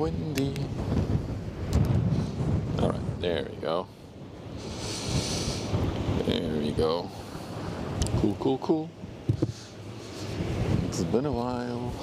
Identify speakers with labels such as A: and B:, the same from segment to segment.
A: windy. All right, there we go. There we go. Cool, cool, cool. It's been a while.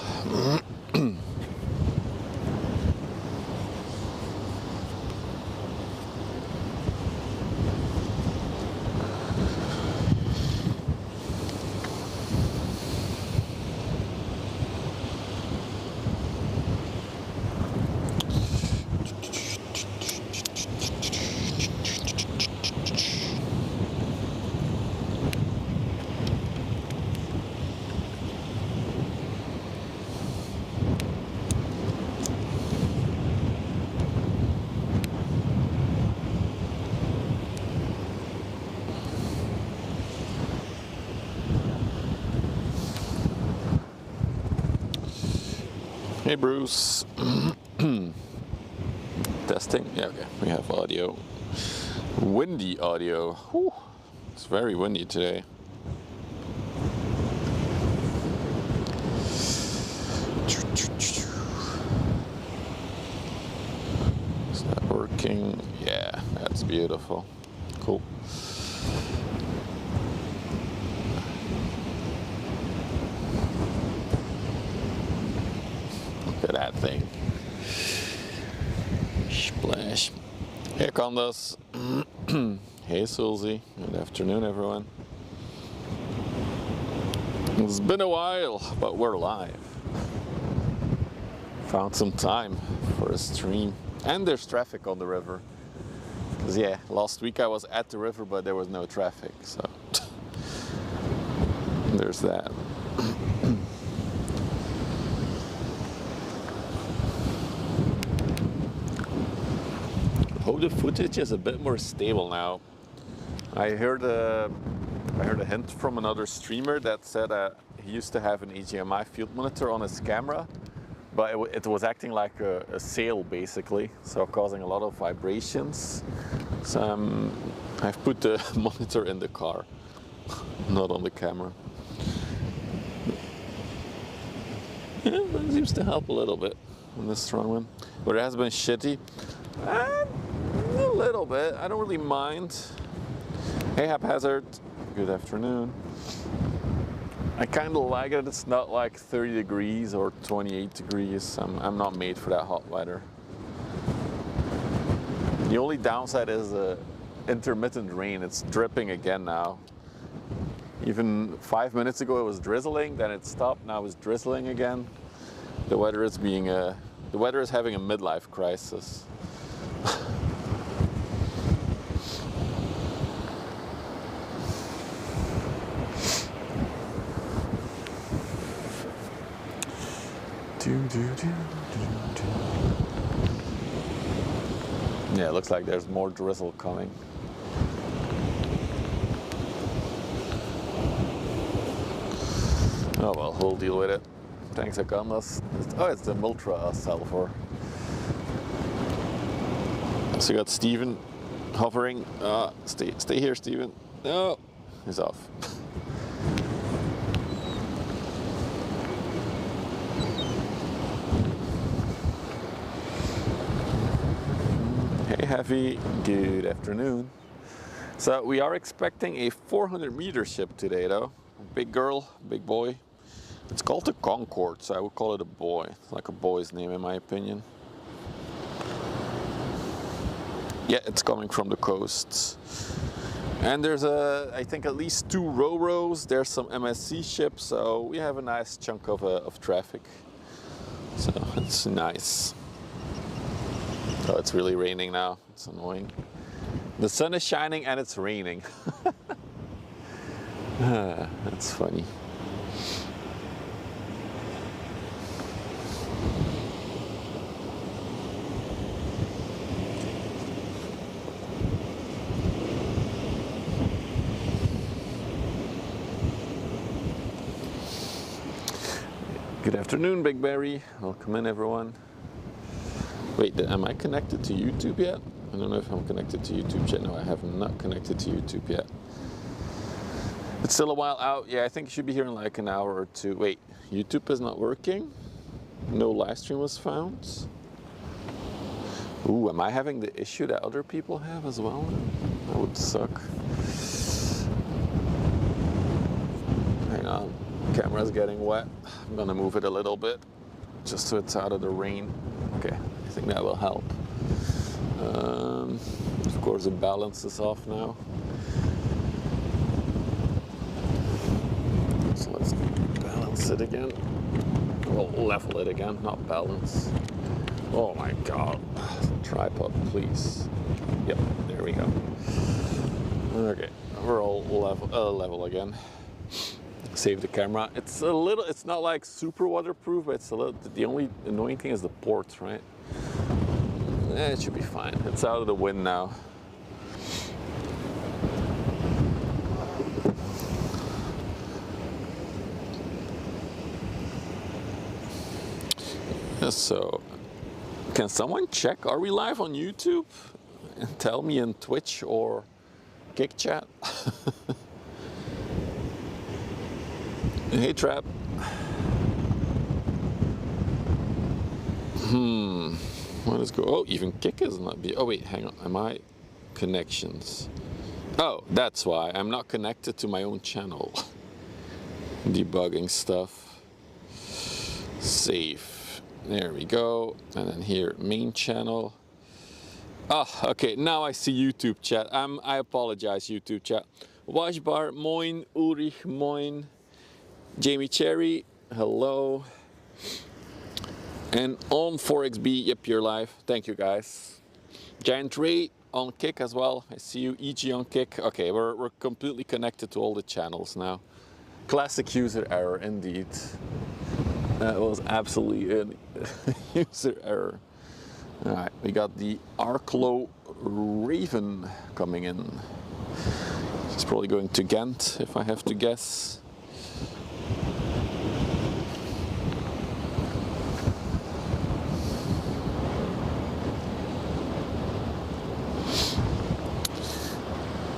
A: Hey Bruce. Testing? Yeah, okay. We have audio. Windy audio. Whew. It's very windy today. Is that working? Yeah, that's beautiful. Cool. Look at that thing. Splash. Here comes. Hey Susie. Good afternoon, everyone. It's been a while, but we're live. Found some time for a stream. And there's traffic on the river. Because yeah, last week I was at the river, but there was no traffic, so there's that. I hope the footage is a bit more stable now. I heard a hint from another streamer that said he used to have an HDMI field monitor on his camera, but it was acting like a sail basically, so causing a lot of vibrations. So I've put the monitor in the car, not on the camera. Yeah, that seems to help a little bit on this strong one, but it has been shitty. A little bit, I don't really mind. Hey Haphazard, good afternoon. I kind of like it, it's not like 30 degrees or 28 degrees. I'm not made for that hot weather. The only downside is intermittent rain. It's dripping again now. Even 5 minutes ago it was drizzling, then it stopped, now it's drizzling again. The weather is having a midlife crisis. Yeah, it looks like there's more drizzle coming. Oh well, we'll deal with it. Thanks, Akandas. Oh, it's the Multra Salvor. So you got Steven hovering. Stay here, Steven. No, he's off. Hey Heavy, good afternoon. So we are expecting a 400-meter ship today though. Big girl, big boy. It's called the CONCORDE, so I would call it a boy. It's like a boy's name in my opinion. Yeah, it's coming from the coasts. And there's I think at least 2 ro-ros. There's some MSC ships, so we have a nice chunk of traffic. So it's nice. Oh, it's really raining now. It's annoying. The sun is shining and it's raining. That's funny. Good afternoon, Big Barry. Welcome in, everyone. Wait, am I connected to YouTube yet? I don't know if I'm connected to YouTube yet. No, I have not connected to YouTube yet. It's still a while out. Yeah, I think it should be here in like an hour or two. Wait, YouTube is not working? No live stream was found? Ooh, am I having the issue that other people have as well? That would suck. Hang on, camera's getting wet. I'm gonna move it a little bit just so it's out of the rain. Okay, I think that will help. Of course, the balance is off now. So let's balance it again. Well, level it again, not balance. Oh my God, tripod, please. Yep, there we go. Okay, we're all level again. Save the camera. It's a little, it's not like super waterproof, but it's a little, the only annoying thing is the ports, right? It should be fine. It's out of the wind now. So, can someone check, are we live on YouTube? And tell me in Twitch or Kick Chat. Hey Trap. What is go? Oh, even Kick is not be. Oh wait, hang on. Am I connections? Oh, that's why I'm not connected to my own channel. Debugging stuff. Save. There we go. And then here, main channel. Ah, okay. Now I see YouTube chat. I apologize, YouTube chat. Washbar, moin. Ulrich, moin. Jamie Cherry, hello. And on 4XB, yep, you're live. Thank you guys. Giant Ray on Kick as well. I see you. EG on Kick. Okay, we're completely connected to all the channels now. Classic user error indeed. That was absolutely a user error. All right, we got the Arklow Raven coming in. She's probably going to Ghent, if I have to guess.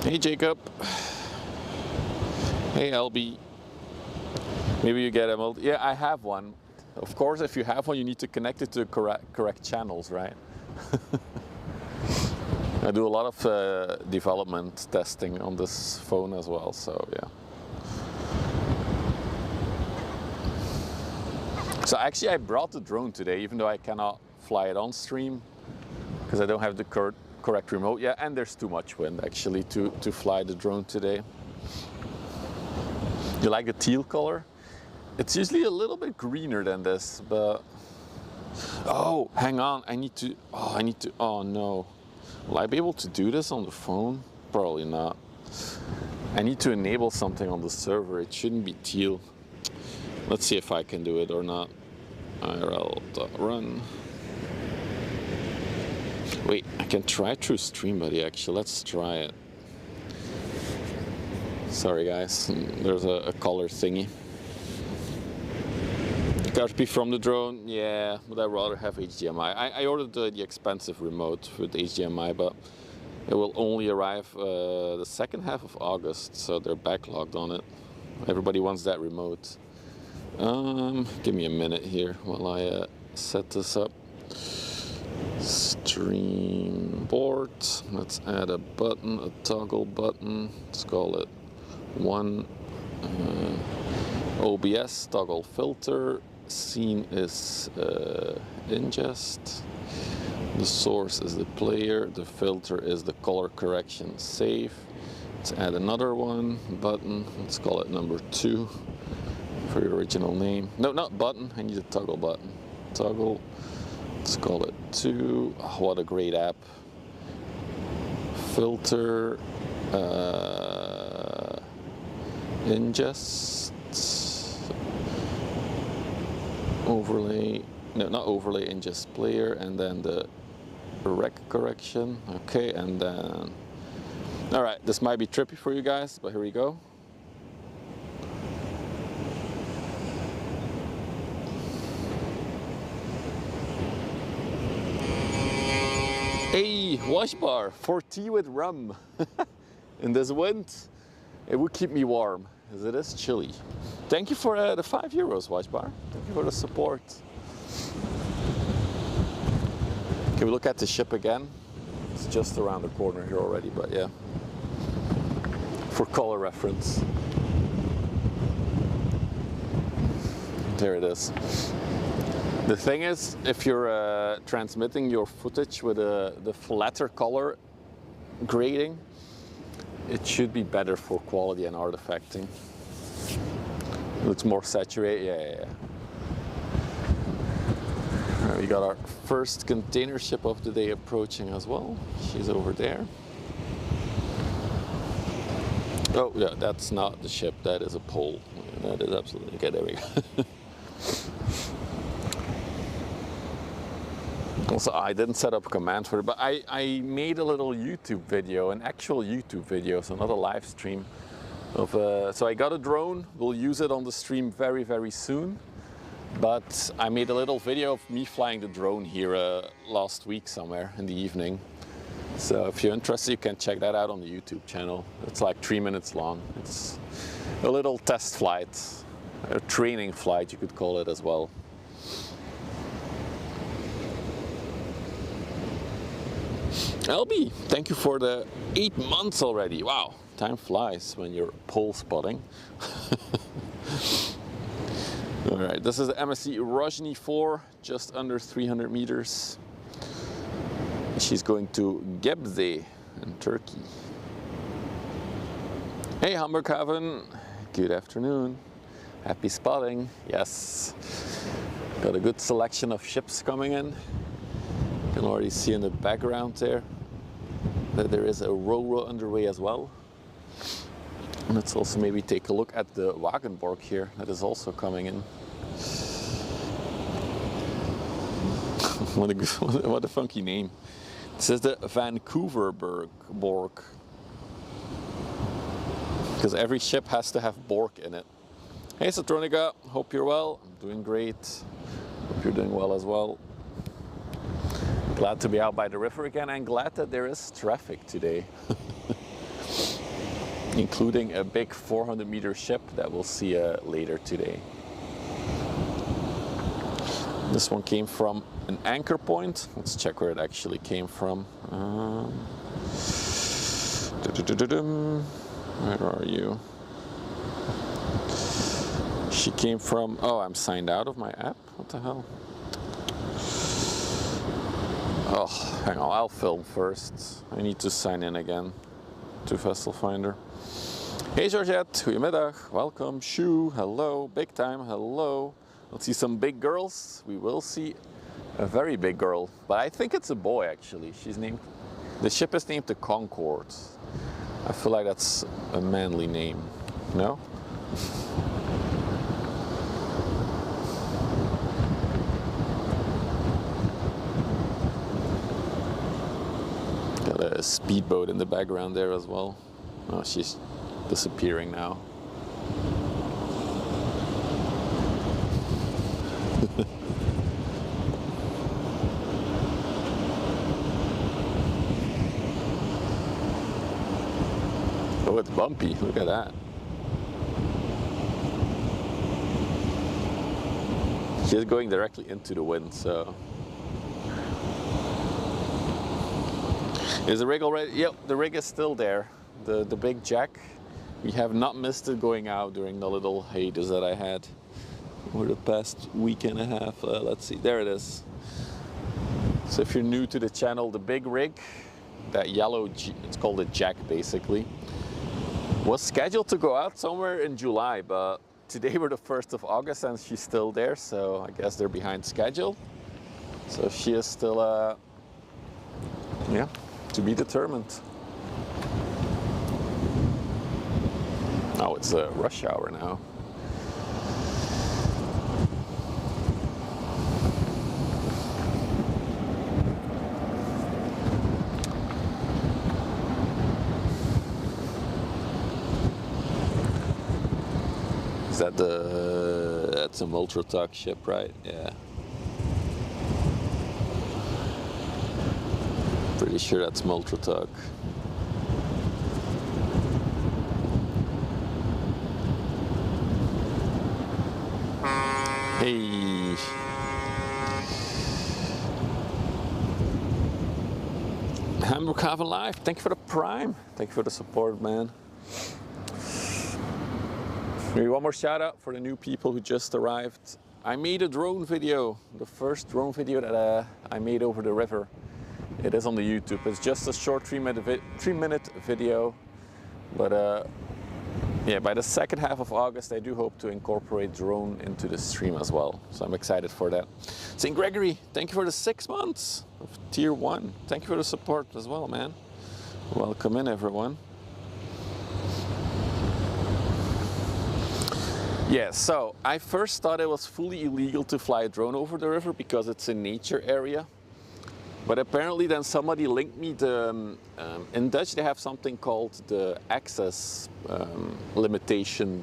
A: Hey Jacob. Hey LB. Maybe you get a multi. Yeah, I have one. Of course, if you have one, you need to connect it to correct channels, right? I do a lot of development testing on this phone as well, so yeah. So actually, I brought the drone today, even though I cannot fly it on stream because I don't have the correct remote. Yeah, and there's too much wind actually to fly the drone today. You like the teal color? It's usually a little bit greener than this, but oh, hang on, I need to, oh no. Will I be able to do this on the phone? Probably not. I need to enable something on the server. It shouldn't be teal. Let's see if I can do it or not. IRL.run. Wait, I can try through StreamBuddy actually. Let's try it. Sorry guys, there's a color thingy. Got to be from the drone, yeah, but I'd rather have HDMI. I ordered the expensive remote with HDMI, but it will only arrive the second half of August, so they're backlogged on it. Everybody wants that remote. Give me a minute here while I set this up. Stream board. Let's add a button, a toggle button. Let's call it one. OBS toggle filter. Scene is ingest. The source is the player. The filter is the color correction save. Let's add another one. Button. Let's call it number 2 for the original name. No, not button. I need a toggle button. Toggle. Let's call it 2. Oh, what a great app. Filter. Ingest. Overlay, no, not overlay, ingest player, and then the rec correction. Okay, and then, all right, this might be trippy for you guys, but here we go. Hey, wash bar for tea with rum. In this wind, it would keep me warm, as it is chilly. Thank you for the €5, Watchbar. Thank you for the support. Can we look at the ship again? It's just around the corner here already, but yeah. For color reference. There it is. The thing is, if you're transmitting your footage with the flatter color grading, it should be better for quality and artifacting. It looks more saturated, yeah. We got our first container ship of the day approaching as well. She's over there. Oh yeah, that's not the ship, that is a pole. Yeah, that is absolutely, okay, there we go. Also, I didn't set up a command for it, but I made a little YouTube video, an actual YouTube video, so not a live stream. So I got a drone, we'll use it on the stream very, very soon. But I made a little video of me flying the drone here last week somewhere in the evening. So if you're interested, you can check that out on the YouTube channel. It's like 3 minutes long. It's a little test flight, a training flight you could call it as well. LB, thank you for the 8 months already. Wow, time flies when you're pole spotting. All right, this is the MSC Rojni 4, just under 300 meters. She's going to Gebze in Turkey. Hey Hamburghaven, good afternoon. Happy spotting, yes. Got a good selection of ships coming in. You can already see in the background there that there is a Ro-Ro underway as well. Let's also maybe take a look at the Wagenborg here that is also coming in. What a funky name. This is the Vancouver Borg. Because every ship has to have Borg in it. Hey Satronica, hope you're well. I'm doing great. Hope you're doing well as well. Glad to be out by the river again and glad that there is traffic today. Including a big 400-meter ship that we'll see later today. This one came from an anchor point. Let's check where it actually came from. Where are you? She came from, oh, I'm signed out of my app? What the hell? Oh, hang on, I'll film first. I need to sign in again to Vessel Finder. Hey Georgette, goedemiddag, welcome. Shoo, hello, big time, hello. Let's see some big girls. We will see a very big girl, but I think it's a boy actually. She's named, the ship is named the CONCORDE. I feel like that's a manly name, no? Got a speedboat in the background there as well. Oh, she's disappearing now. Oh, it's bumpy. Look at that. She's going directly into the wind, so. Is the rig already? Yep, the rig is still there. The big jack. We have not missed it going out during the little hiatus that I had over the past week and a half. Let's see, there it is. So if you're new to the channel, the big rig, that yellow, it's called a jack basically, was scheduled to go out somewhere in July, but today we're the 1st of August and she's still there, so I guess they're behind schedule. So she is still, yeah, to be determined. Oh, it's rush hour now. Is that that's a multi-tug ship, right? Yeah. Pretty sure that's multi-tug. Hey. Merkava Live, thank you for the Prime. Thank you for the support, man. Maybe one more shout out for the new people who just arrived. I made a drone video, the first drone video that I made over the river. It is on the YouTube. It's just a short 3-minute video, but yeah, by the second half of August, I do hope to incorporate drone into the stream as well. So I'm excited for that. St. Gregory, thank you for the 6 months of Tier 1. Thank you for the support as well, man. Welcome in, everyone. Yeah, so I first thought it was fully illegal to fly a drone over the river because it's a nature area. But apparently then somebody linked me in Dutch they have something called the access limitation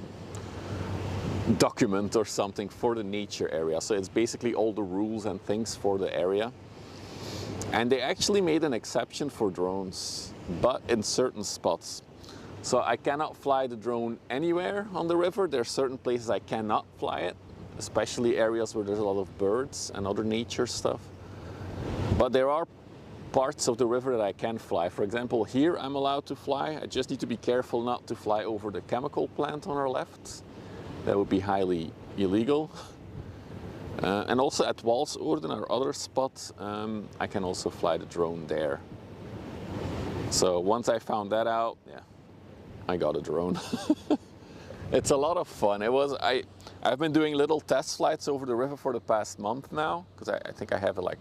A: document or something for the nature area. So it's basically all the rules and things for the area. And they actually made an exception for drones, but in certain spots. So I cannot fly the drone anywhere on the river. There are certain places I cannot fly it, especially areas where there's a lot of birds and other nature stuff. But there are parts of the river that I can fly. For example, here I'm allowed to fly. I just need to be careful not to fly over the chemical plant on our left. That would be highly illegal. And also at Walsoorden, our other spot, I can also fly the drone there. So once I found that out, yeah, I got a drone. It's a lot of fun. I've been doing little test flights over the river for the past month now, because I think I have it like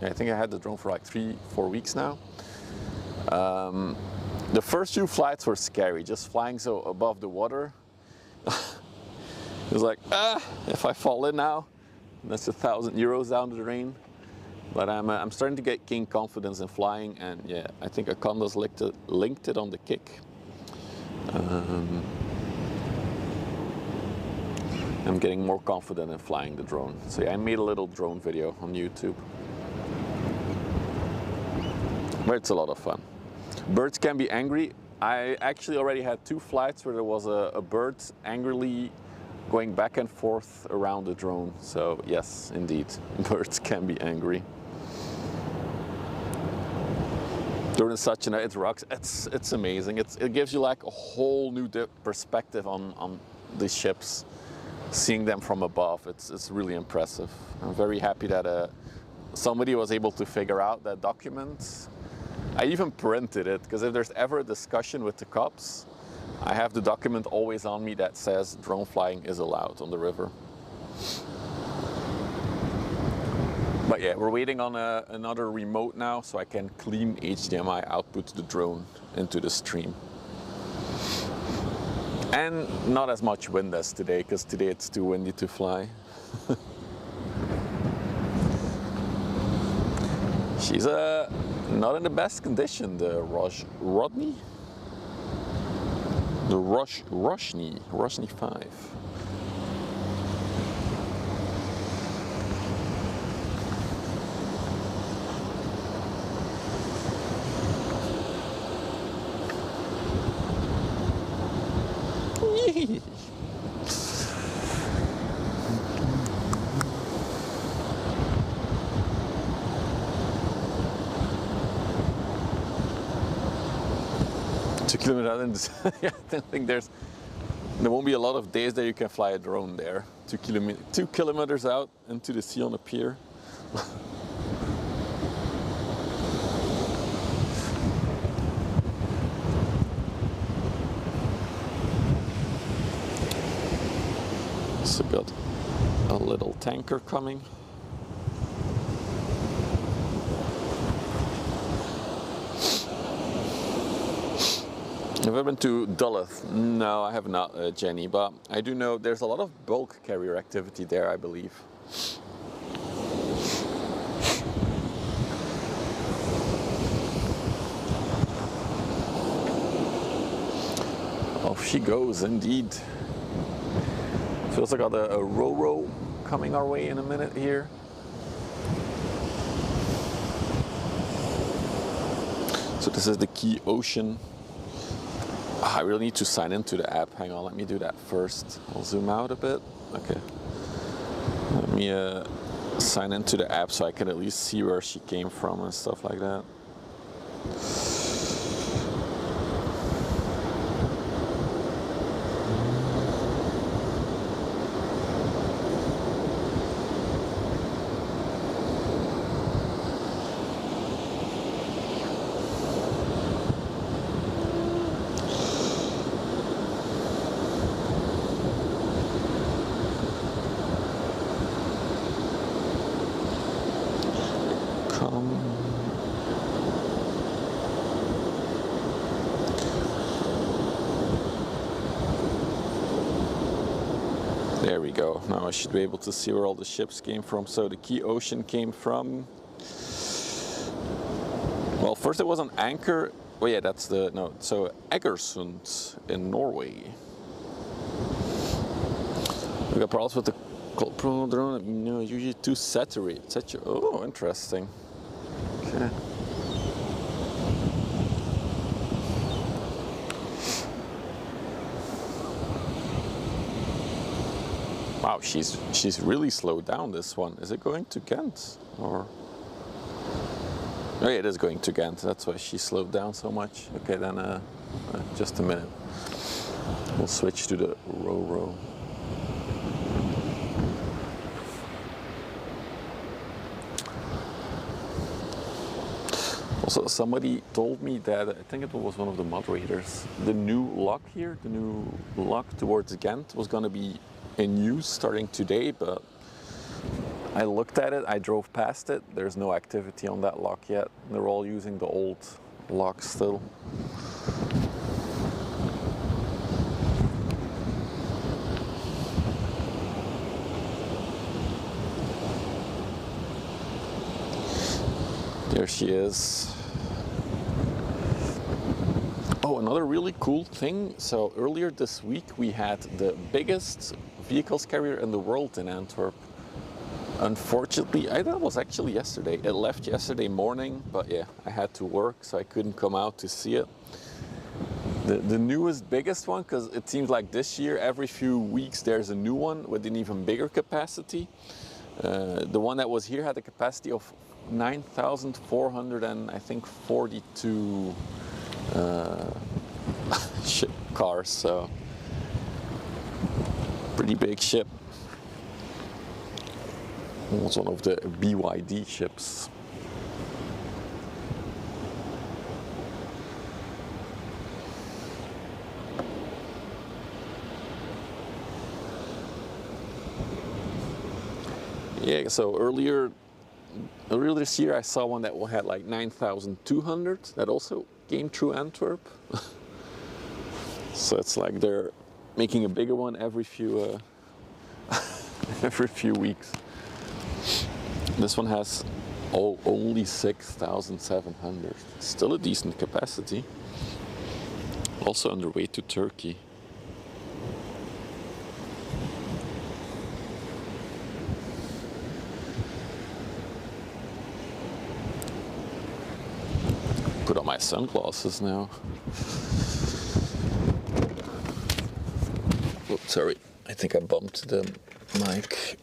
A: I think I had the drone for like 3-4 weeks now. The first few flights were scary, just flying so above the water. It was like, if I fall in now, that's €1,000 down the drain. But I'm starting to gain confidence in flying, and yeah, I think Aconda's linked it on the kick. I'm getting more confident in flying the drone. So yeah, I made a little drone video on YouTube. But it's a lot of fun. Birds can be angry. I actually already had 2 flights where there was a bird angrily going back and forth around the drone. So yes, indeed, birds can be angry. During such it rocks. It's amazing. It gives you like a whole new perspective on these ships. Seeing them from above, it's really impressive. I'm very happy that somebody was able to figure out that document. I even printed it, because if there's ever a discussion with the cops, I have the document always on me that says drone flying is allowed on the river. But yeah, we're waiting on another remote now, so I can clean HDMI output the drone into the stream. And not as much wind as today, because today it's too windy to fly. She's not in the best condition, the Rodney? The Roshni 5. Yeah, I don't think there won't be a lot of days that you can fly a drone there. 2 kilometers out into the sea on a pier. So got a little tanker coming. Have I been to Duluth? No, I have not, Jenny, but I do know there's a lot of bulk carrier activity there, I believe. Off she goes, indeed. Feels like I got a Ro-Ro coming our way in a minute here. So this is the Key Ocean. I really need to sign into the app. Hang on, let me do that first. I'll zoom out a bit. Okay. Let me sign into the app so I can at least see where she came from and stuff like that. There we go. Now I should be able to see where all the ships came from. So the Key Ocean came from... Well, first it was an anchor. Oh yeah, that's the... No, so Egersund in Norway. We got problems with the Pro drone. No, usually too saturated. Oh, interesting. Okay. Wow, she's really slowed down, this one. Is it going to Ghent? Or... Oh yeah, it is going to Ghent. That's why she slowed down so much. Okay, then just a minute. We'll switch to the Ro-Ro. Also, somebody told me that, I think it was one of the moderators, the new lock here, the new lock towards Ghent was going to be in use starting today, but I looked at it, I drove past it, there's no activity on that lock yet. They're all using the old lock still. There she is. Oh, another really cool thing. So earlier this week we had the biggest vehicles carrier in the world in Antwerp. Unfortunately, I thought it was actually yesterday. It left yesterday morning, but yeah, I had to work, so I couldn't come out to see it. The newest, biggest one, because it seems like this year, every few weeks, there's a new one with an even bigger capacity. The one that was here had a capacity of 9,400 and I think 42 ship cars, so pretty big ship. It was one of the BYD ships. Yeah, so earlier this year I saw one that had like 9,200 that also came through Antwerp. So it's like they're making a bigger one every few every few weeks. This one has only 6,700. Still a decent capacity. Also on their way to Turkey. Put on my sunglasses now. Oh, sorry, I think I bumped the mic.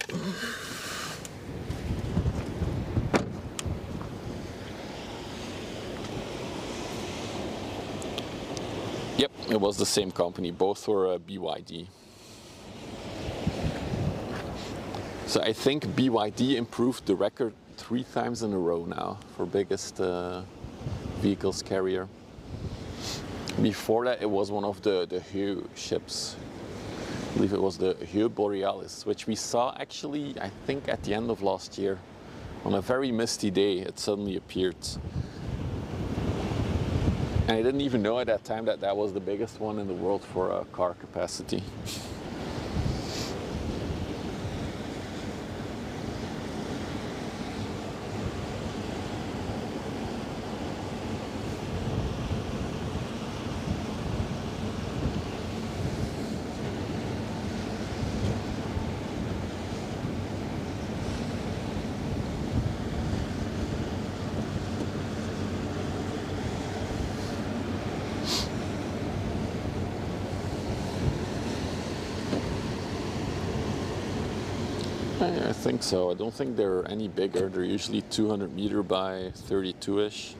A: Yep, it was the same company. Both were BYD. So I think BYD improved the record 3 times in a row now for biggest vehicles carrier. Before that, it was one of the Heu ships. I believe it was the Heu Borealis, which we saw actually, I think, at the end of last year. On a very misty day, it suddenly appeared. And I didn't even know at that time that that was the biggest one in the world for car capacity. I think so. I don't think they're any bigger. They're usually 200 meter by 32-ish.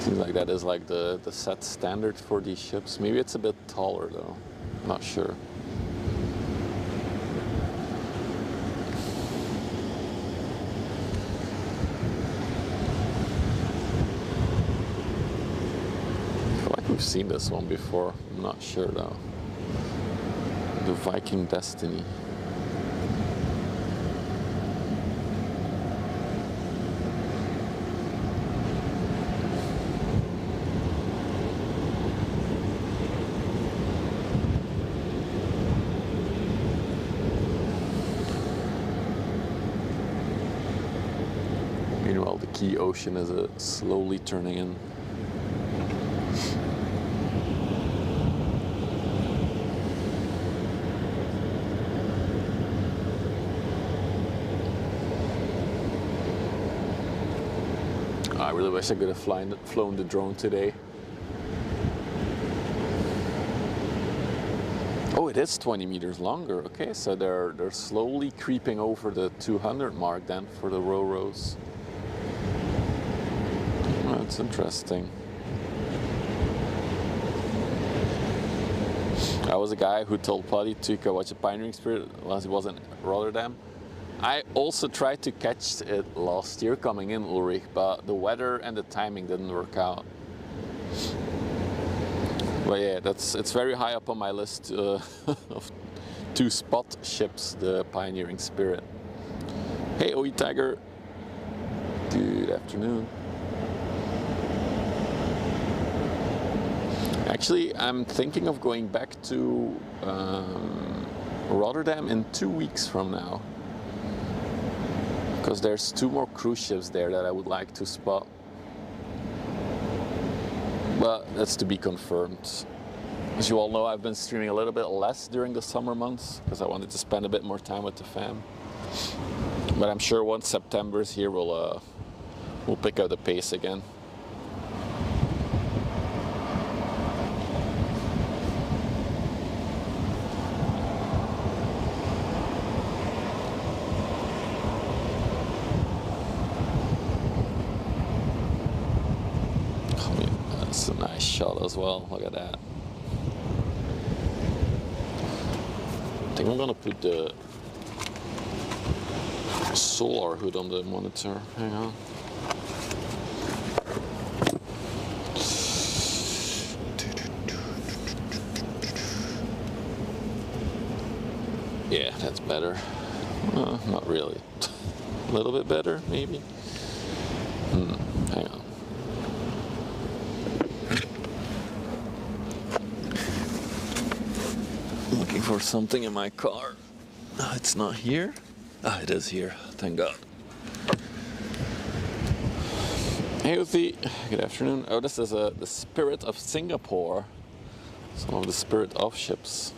A: Seems like that is like the set standard for these ships. Maybe it's a bit taller though, not sure. I feel like we've seen this one before, I'm not sure though. The Viking Destiny. Meanwhile, the Key Ocean is slowly turning in. I really wish I could have flown the drone today. Oh, it is 20 meters longer. Okay, so they're slowly creeping over the 200 mark then for the Ro-Ros. Oh, that's interesting. I was a guy who told Paddy to go watch a Pioneering Spirit while he was in Rotterdam. I also tried to catch it last year coming in, Ulrich, but the weather and the timing didn't work out. But yeah, it's very high up on my list of to spot ships, the Pioneering Spirit. Hey, OE Tiger. Good afternoon. Actually, I'm thinking of going back to Rotterdam in 2 weeks from now. Because there's 2 more cruise ships there that I would like to spot. But that's to be confirmed. As you all know, I've been streaming a little bit less during the summer months because I wanted to spend a bit more time with the fam. But I'm sure once September's here, we'll pick up the pace again. That's a nice shot as well, look at that. I think I'm gonna put the solar hood on the monitor, hang on. Yeah, that's better. Not really. A little bit better, maybe. Hang on. Looking for something in my car. It's not here. Ah, it is here. Thank God. Hey, Uthi. Good afternoon. Oh, this is the Spirit of Singapore. Some of the Spirit of ships.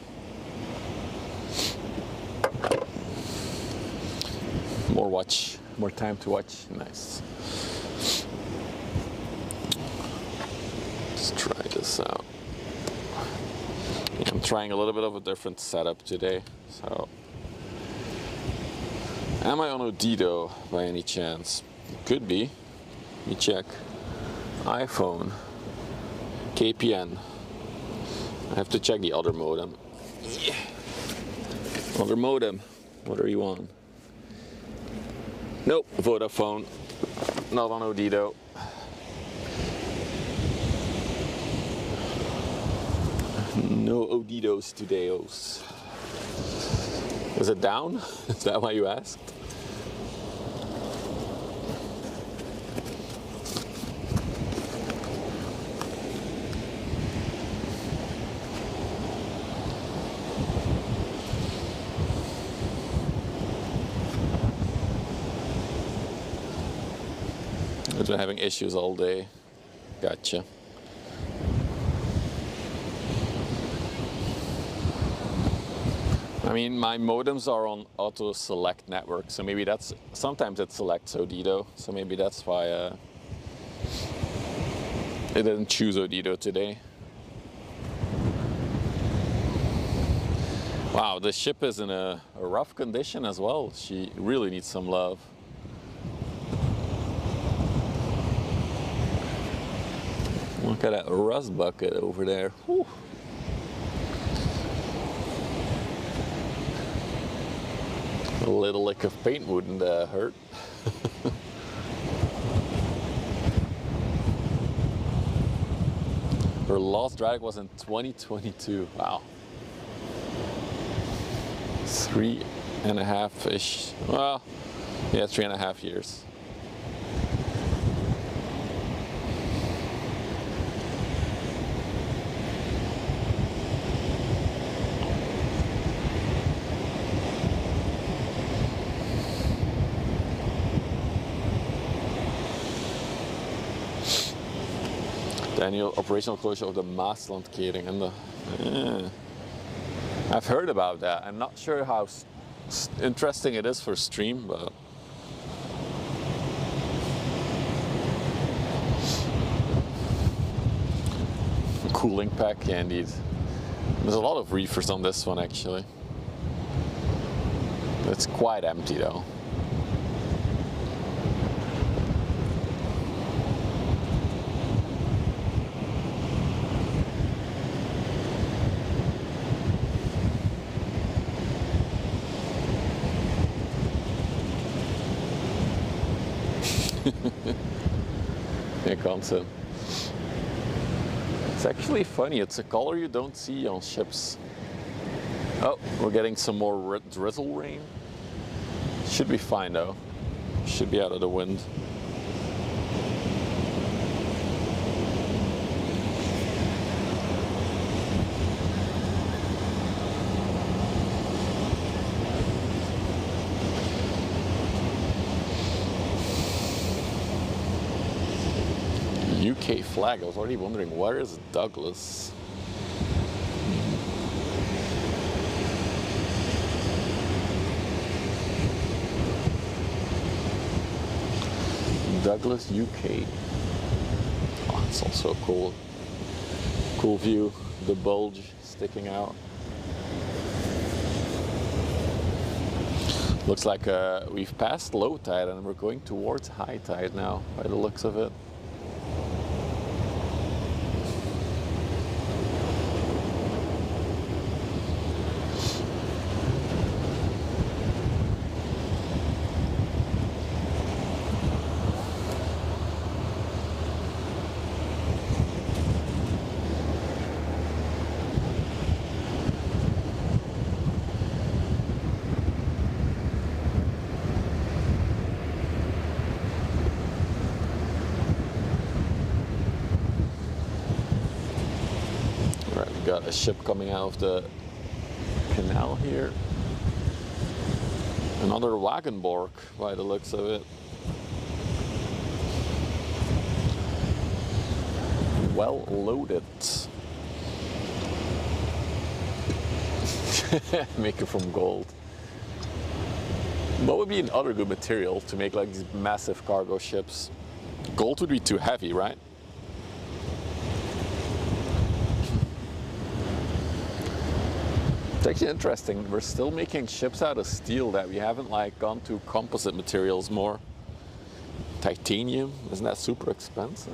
A: More time to watch. Nice. Let's try this out. I'm trying a little bit of a different setup today. So, am I on Odido by any chance? Could be. Let me check. iPhone. KPN. I have to check the other modem. Yeah. Other modem. What are you on? Nope, Vodafone. Not on Odido. No Odidos today, Os. Is it down? Is that why you asked? I've been having issues all day. Gotcha. I mean, my modems are on auto select network, so maybe that's, sometimes it selects Odido, so maybe that's why it didn't choose Odido today. Wow, the ship is in a rough condition as well. She really needs some love. Look at that rust bucket over there. Whew. A little lick of paint wouldn't hurt. Her last drag was in 2022. Wow. 3.5-ish. Well, yeah, 3.5 years. The annual operational closure of the Maasland Kering and the. I've heard about that. I'm not sure how interesting it is for stream, but. Cooling pack, yeah, indeed. There's a lot of reefers on this one actually. It's quite empty though. Yeah, content. It's actually funny, it's a color you don't see on ships. Oh, we're getting some more drizzle rain. Should be fine though. Should be out of the wind. UK flag. I was already wondering, where is Douglas? Douglas, UK. Oh, it's also a cool view. The bulge sticking out. Looks like we've passed low tide and we're going towards high tide now, by the looks of it. Got a ship coming out of the canal here. Another Wagenborg by the looks of it. Well loaded. Make it from gold. What would be another good material to make like these massive cargo ships? Gold would be too heavy, right? It's actually interesting, we're still making ships out of steel that we haven't like gone to composite materials more. Titanium, isn't that super expensive?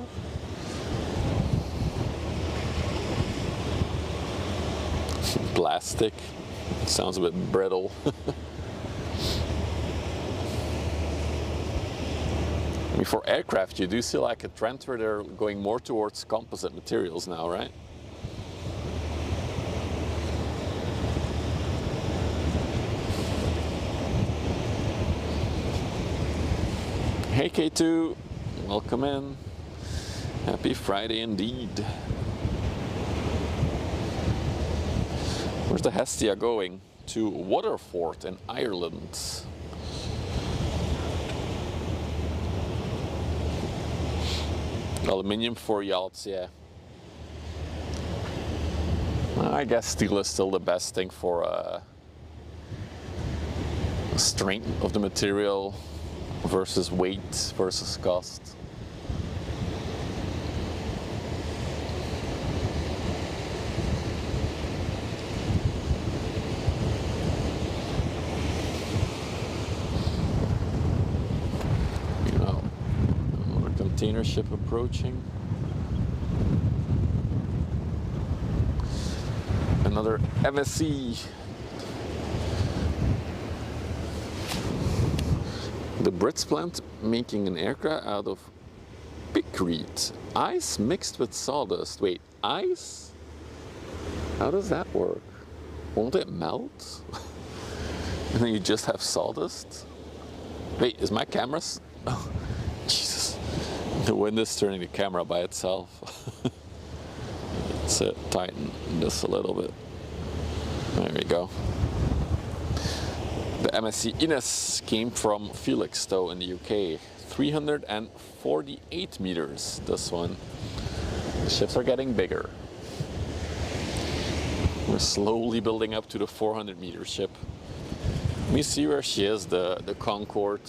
A: Plastic, sounds a bit brittle. I mean, for aircraft you do see like a trend where they're going more towards composite materials now, right? Hey K2, welcome in. Happy Friday indeed. Where's the Hestia going? To Waterford in Ireland. Aluminium for yachts, yeah. I guess steel is still the best thing for strength of the material versus weight versus cost. You know, another container ship approaching. Another MSC. The Brits plant making an aircraft out of pigweed. Ice mixed with sawdust. Wait, ice? How does that work? Won't it melt? And then you just have sawdust? Wait, is my camera? Oh, Jesus. The wind is turning the camera by itself. Let's tighten this a little bit. There we go. The MSC Ines came from Felixstowe in the UK. 348 meters, this one. The ships are getting bigger. We're slowly building up to the 400 meter ship. Let me see where she is, the Concorde.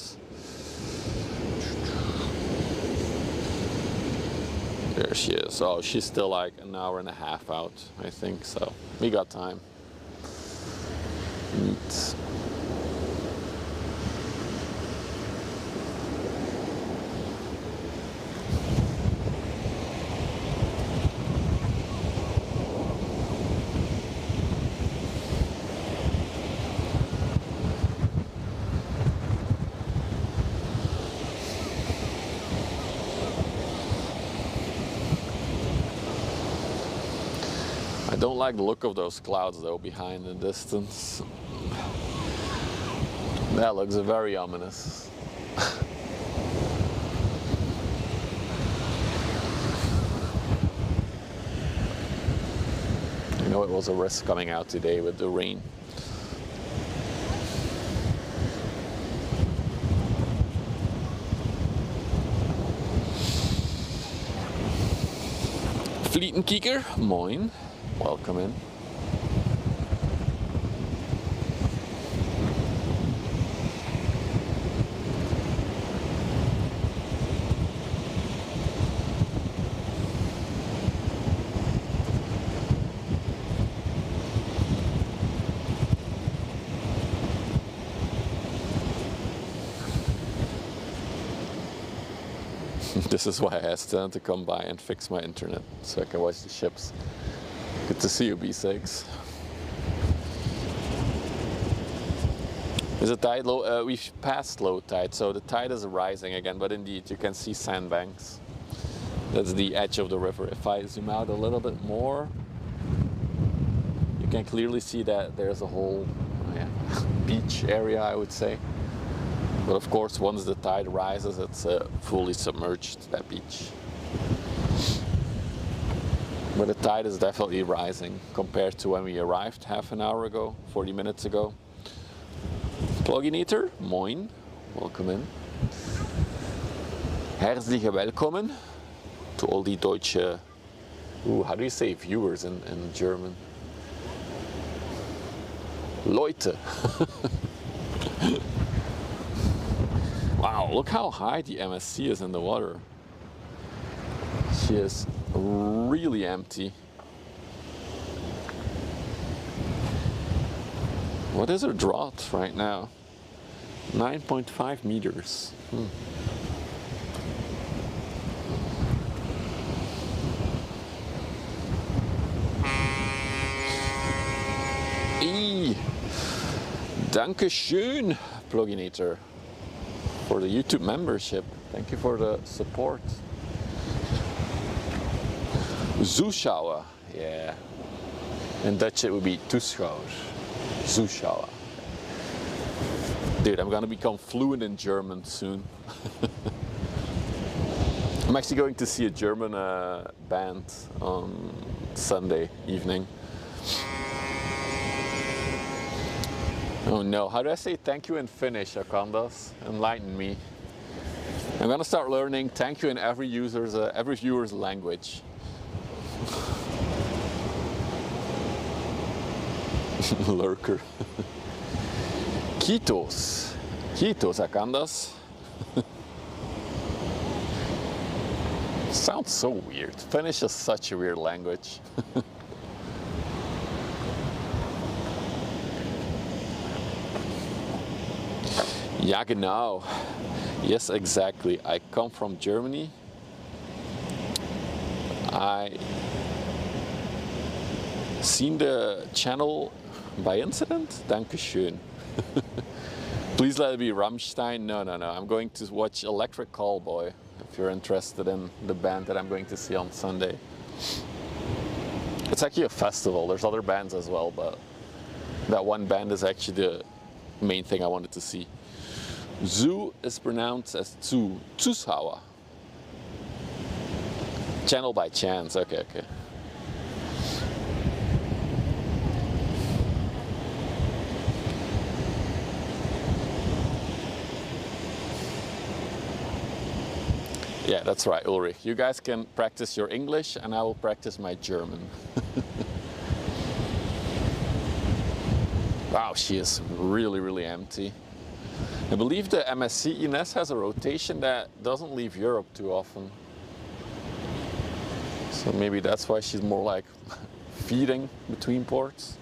A: There she is. Oh, she's still like an hour and a half out, I think, so we got time. Neat. I don't like the look of those clouds though behind the distance. That looks very ominous. You know, it was a risk coming out today with the rain. Vlietenkieker, moin. Welcome in. This is why I asked them to come by and fix my internet so I can watch the ships. Good to see you, B6. Is the tide low? We've passed low tide, so the tide is rising again, but indeed you can see sandbanks. That's the edge of the river. If I zoom out a little bit more, you can clearly see that there's a whole beach area, I would say. But of course, once the tide rises, it's fully submerged, that beach. But the tide is definitely rising compared to when we arrived half an hour ago, 40 minutes ago. Pluginator, moin, welcome in. Herzliche willkommen to all the Deutsche, how do you say viewers in German? Leute. Wow, look how high the MSC is in the water. She is really empty. What is her draught right now? 9.5 meters. Danke schön, Pluginator, for the YouTube membership. Thank you for the support. Zuschauer, yeah. In Dutch it would be Toeschouwer. Zuschauer. Dude, I'm gonna become fluent in German soon. I'm actually going to see a German band on Sunday evening. Oh no, how do I say thank you in Finnish, Akandas? Enlighten me. I'm gonna start learning thank you in every viewer's language. Lurker. Kiitos. Kiitos, Akandas. Sounds so weird. Finnish is such a weird language. Ja, genau. Yes, exactly. I come from Germany. I Seen the channel by incident? Dankeschön. Please let it be Rammstein. No. I'm going to watch Electric Callboy, if you're interested in the band that I'm going to see on Sunday. It's actually a festival. There's other bands as well, but that one band is actually the main thing I wanted to see. Zoo is pronounced as Zuschauer. Channel by chance. Okay. Yeah, that's right, Ulrich. You guys can practice your English and I will practice my German. Wow, she is really empty. I believe the MSC Ines has a rotation that doesn't leave Europe too often. So maybe that's why she's more like feeding between ports.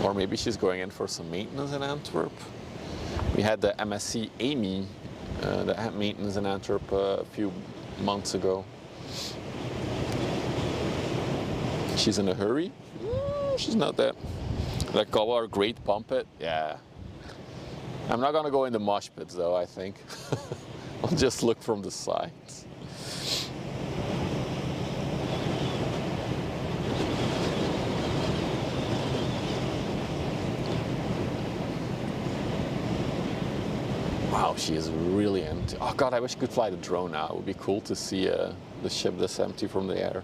A: Or maybe she's going in for some maintenance in Antwerp. We had the MSC Amy that had maintenance in Antwerp a few months ago. She's in a hurry? She's not that. Like our great pump it? Yeah. I'm not gonna go in the mosh pits though, I think. I'll just look from the sides. Wow, she is really empty. Oh God, I wish I could fly the drone now. It would be cool to see the ship this empty from the air.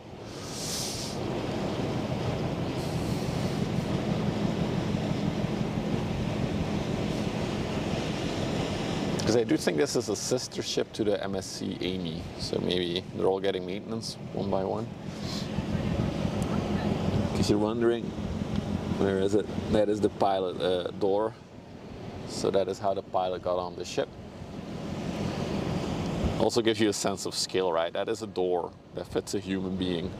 A: Because I do think this is a sister ship to the MSC Amy, so maybe they're all getting maintenance one by one. In case you're wondering, where is it? That is the pilot door. So that is how the pilot got on the ship. Also gives you a sense of scale, right? That is a door that fits a human being.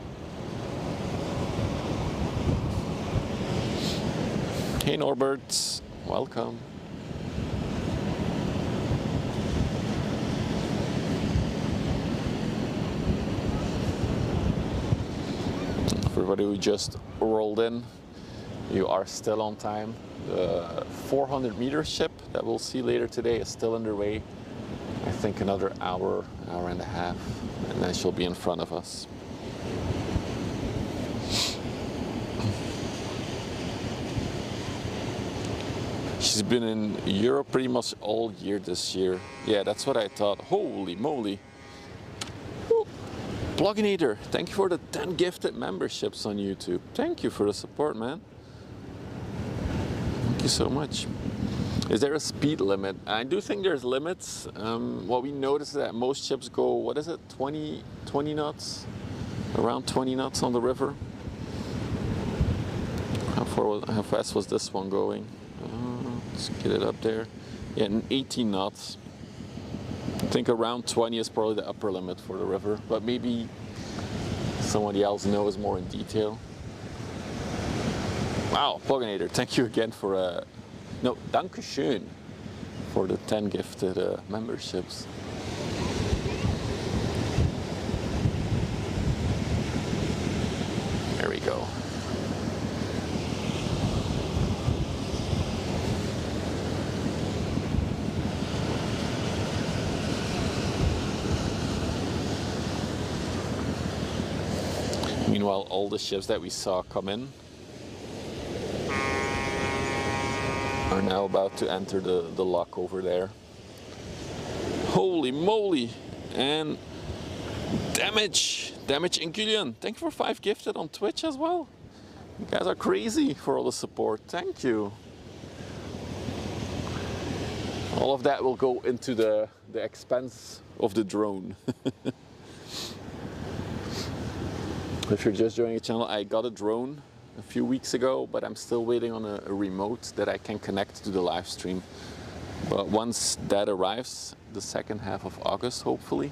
A: Hey Norbert, welcome. For everybody who just rolled in, you are still on time. The 400-meter ship that we'll see later today is still underway. I think another hour and a half, and then she'll be in front of us. She's been in Europe pretty much all year this year. Yeah, that's what I thought. Holy moly. Woo. Pluginator, thank you for the 10 gifted memberships on YouTube. Thank you for the support, man. Thank you so much. Is there a speed limit? I do think there's limits. What we noticed is that most ships go, what is it, 20 knots? Around 20 knots on the river. How fast was this one going? Let's get it up there. Yeah, 18 knots. I think around 20 is probably the upper limit for the river, but maybe somebody else knows more in detail. Wow, Pluginator, thank you again for no, Dankeschön for the 10 gifted memberships. There we go. Meanwhile, all the ships that we saw come in are now about to enter the lock over there. Holy moly! And damage in Gillian. Thank you for 5 gifted on Twitch as well. You guys are crazy for all the support. Thank you. All of that will go into the expense of the drone. If you're just joining the channel, I got a drone a few weeks ago, but I'm still waiting on a remote that I can connect to the live stream. But once that arrives, the second half of August, hopefully,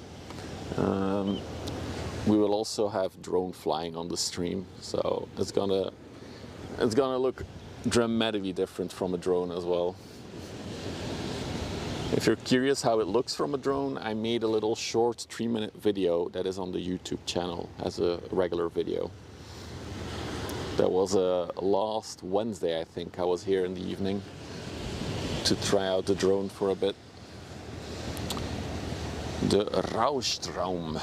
A: we will also have drone flying on the stream. So it's gonna look dramatically different from a drone as well. If you're curious how it looks from a drone, I made a little short 3-minute video that is on the YouTube channel as a regular video. That was last Wednesday, I think. I was here in the evening to try out the drone for a bit. The Raustraum.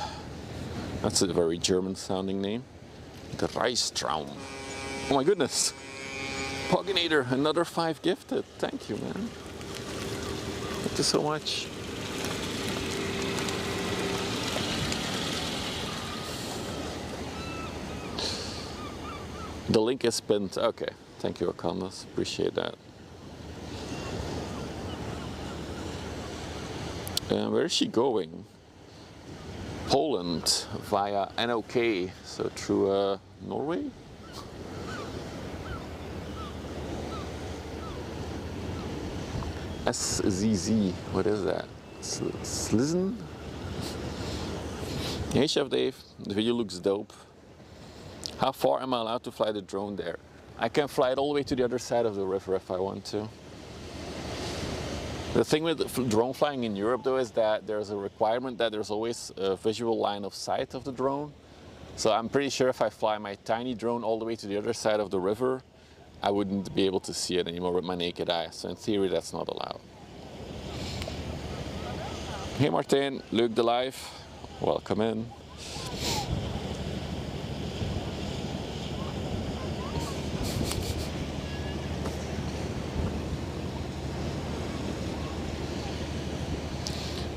A: That's a very German sounding name. The Reichstraum. Oh my goodness. Poginator, another 5 gifted. Thank you, man. Thank you so much. The link is pinned. Okay. Thank you, Akandas. Appreciate that. Where is she going? Poland via NOK, so through Norway? SZZ, what is that? Slizen? Hey Chef Dave, the video looks dope. How far am I allowed to fly the drone there? I can fly it all the way to the other side of the river if I want to. The thing with drone flying in Europe though is that there's a requirement that there's always a visual line of sight of the drone. So I'm pretty sure if I fly my tiny drone all the way to the other side of the river, I wouldn't be able to see it anymore with my naked eye. So in theory that's not allowed. Hey Martin, leuk de live. Welcome in.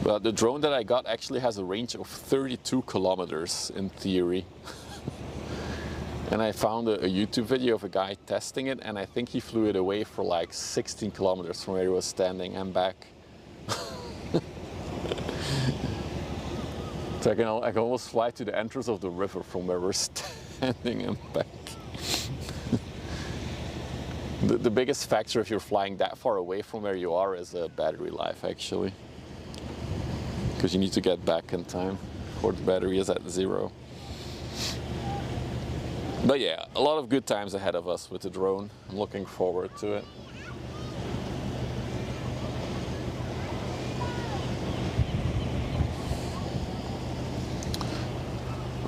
A: But the drone that I got actually has a range of 32 kilometers in theory. And I found a YouTube video of a guy testing it, and I think he flew it away for like 16 kilometers from where he was standing and back. So I can almost fly to the entrance of the river from where we're standing and back. The biggest factor if you're flying that far away from where you are is battery life actually. Because you need to get back in time before the battery is at 0. But yeah, a lot of good times ahead of us with the drone. I'm looking forward to it.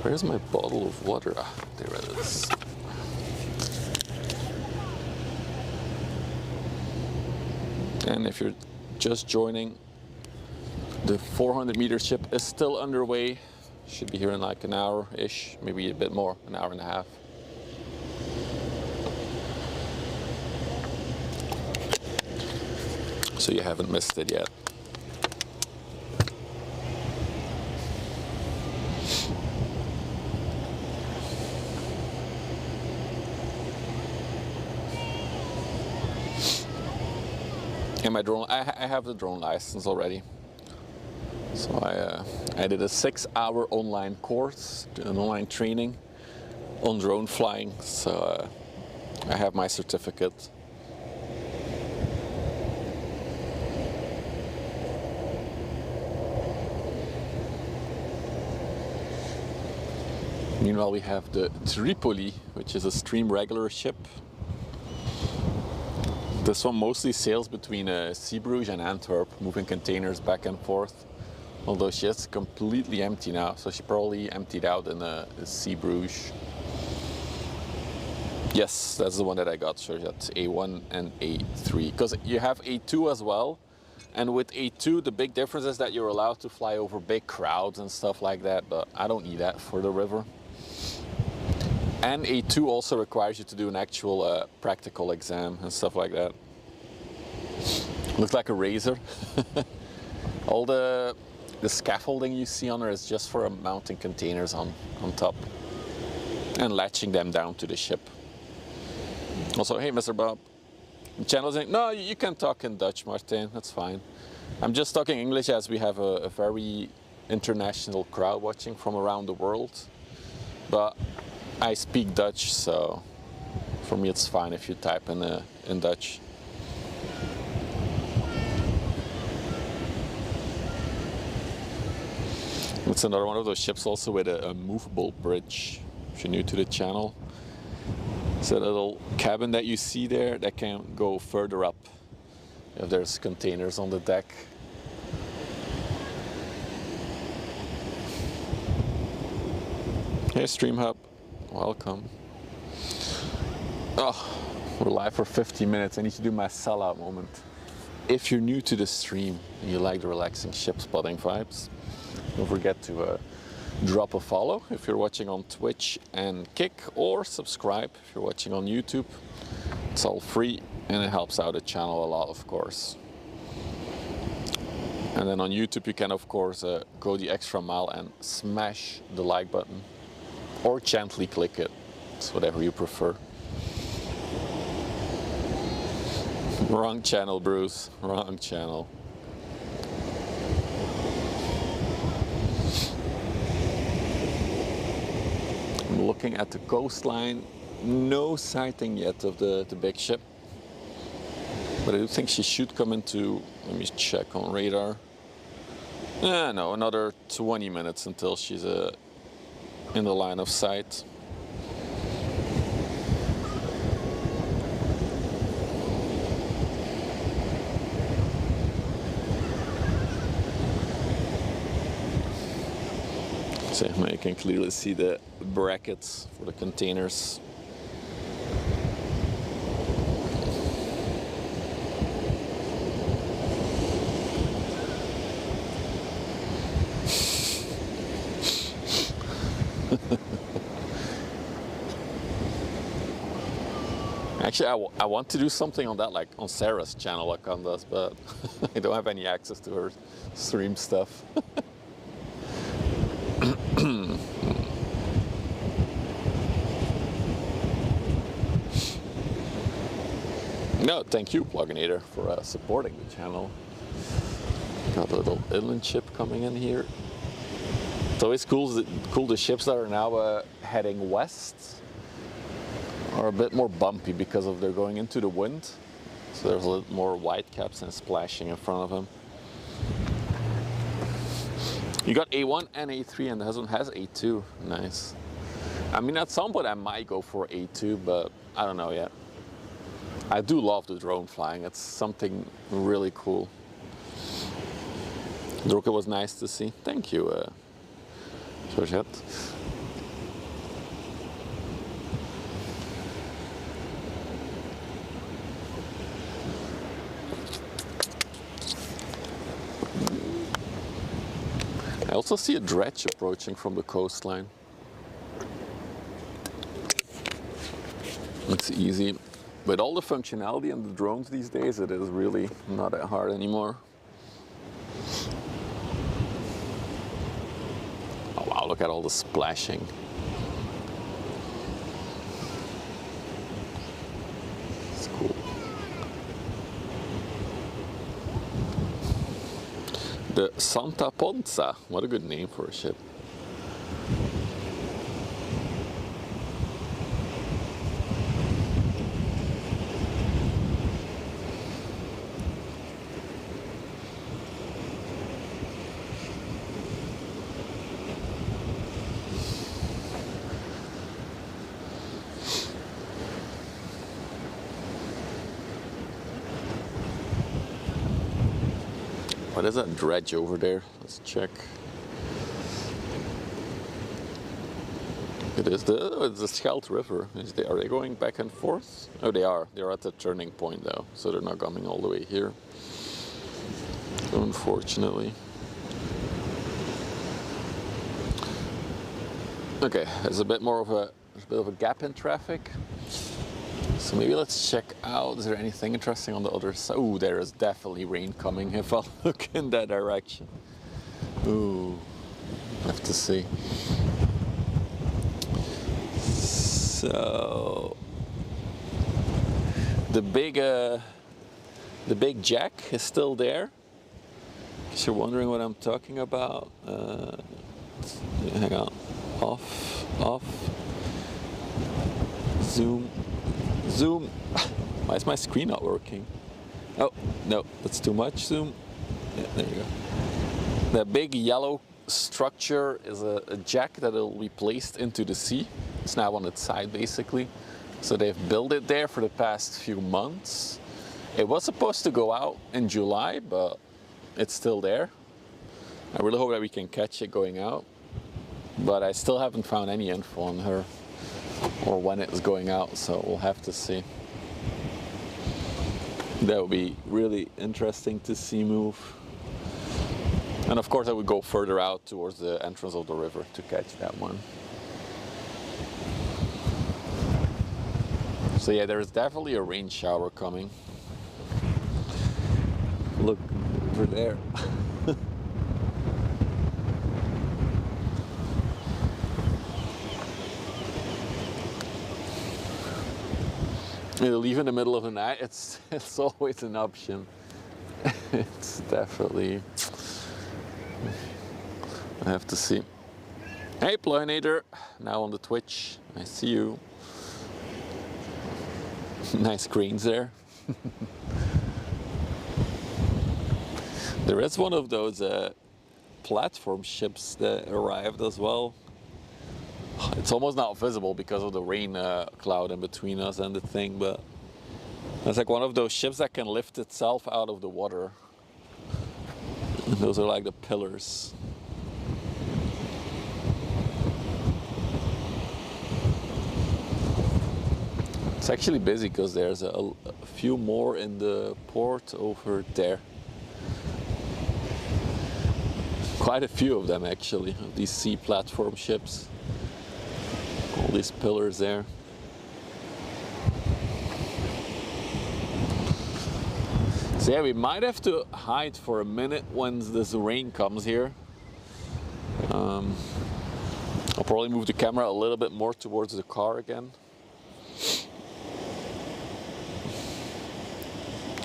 A: Where's my bottle of water? Ah, there it is. And if you're just joining, the 400-meter ship is still underway. Should be here in like an hour-ish, maybe a bit more, an hour and a half. So you haven't missed it yet. And my drone, I have the drone license already. So I did a 6-hour online course, an online training on drone flying. So I have my certificate. Meanwhile, we have the Tripoli, which is a stream regular ship. This one mostly sails between Zeebrugge and Antwerp, moving containers back and forth. Although she is completely empty now, so she probably emptied out in Zeebrugge. Yes, that's the one that I got, so that's A1 and A3. Because you have A2 as well, and with A2 the big difference is that you're allowed to fly over big crowds and stuff like that, but I don't need that for the river. And A2 also requires you to do an actual practical exam and stuff like that. Looks like a razor. All the scaffolding you see on her is just for mounting containers on top and latching them down to the ship. Also, hey Mr. Bob, the channel's saying, no, you can talk in Dutch, Martin, that's fine. I'm just talking English as we have a very international crowd watching from around the world. But I speak Dutch, so for me it's fine if you type in Dutch. It's another one of those ships also with a movable bridge, if you're new to the channel. It's a little cabin that you see there that can go further up if there's containers on the deck. Hey Stream Hub, welcome. Oh, we're live for 50 minutes. I need to do my sellout moment. If you're new to the stream and you like the relaxing ship spotting vibes, don't forget to drop a follow if you're watching on Twitch and Kick, or subscribe if you're watching on YouTube. It's all free and it helps out the channel a lot, of course. And then on YouTube you can of course go the extra mile and smash the like button, or gently click it. It's whatever you prefer. Wrong channel, Bruce. Wrong channel. I'm looking at the coastline. No sighting yet of the big ship. But I do think she should come into, let me check on radar. No, another 20 minutes until she's in the line of sight. So you can clearly see the brackets for the containers. Actually, I want to do something on that, like on Sarah's channel, like on this, but I don't have any access to her stream stuff. No, thank you, Pluginator, for supporting the channel. Got a little inland ship coming in here. It's always cool the ships that are now heading west are a bit more bumpy because of they're going into the wind. So there's a little more white caps and splashing in front of them. You got A1 and A3 and the husband has A2. Nice. I mean, at some point I might go for A2, but I don't know yet. I do love the drone flying. It's something really cool. Droke was nice to see. Thank you, Georgette. I also see a dredge approaching from the coastline. It's easy. With all the functionality in the drones these days, it is really not that hard anymore. Oh wow, look at all the splashing. It's cool. The Santa Ponza, what a good name for a ship. What is that dredge over there? Let's check. It is the Scheldt River. Are they going back and forth? Oh, they are. They're at the turning point though, so they're not coming all the way here. Unfortunately. Okay, there's a bit more of a gap in traffic. So maybe let's check out, is there anything interesting on the other side? Ooh, there is definitely rain coming if I look in that direction. Ooh, I have to see. So, the big jack is still there. In case you're wondering what I'm talking about. Hang on, off, zoom. Zoom. Why is my screen not working? Oh, no, that's too much zoom. Yeah, there you go. The big yellow structure is a jack that will be placed into the sea. It's now on its side, basically. So they've built it there for the past few months. It was supposed to go out in July, but it's still there. I really hope that we can catch it going out. but I still haven't found any info on her or when it's going out, so we'll have to see. That would be really interesting to see move. And of course I would go further out towards the entrance of the river to catch that one. So yeah, there's definitely a rain shower coming. Look over there. Leave in the middle of the night, it's always an option. It's definitely, I have to see. Hey Pluginator, now on the Twitch, I see you. Nice greens there. There is one of those platform ships that arrived as well. It's almost not visible because of the rain cloud in between us and the thing, but it's like one of those ships that can lift itself out of the water. And those are like the pillars. It's actually busy because there's a few more in the port over there. Quite a few of them actually, of these sea platform ships. All these pillars there. So yeah, we might have to hide for a minute once this rain comes here. I'll probably move the camera a little bit more towards the car again.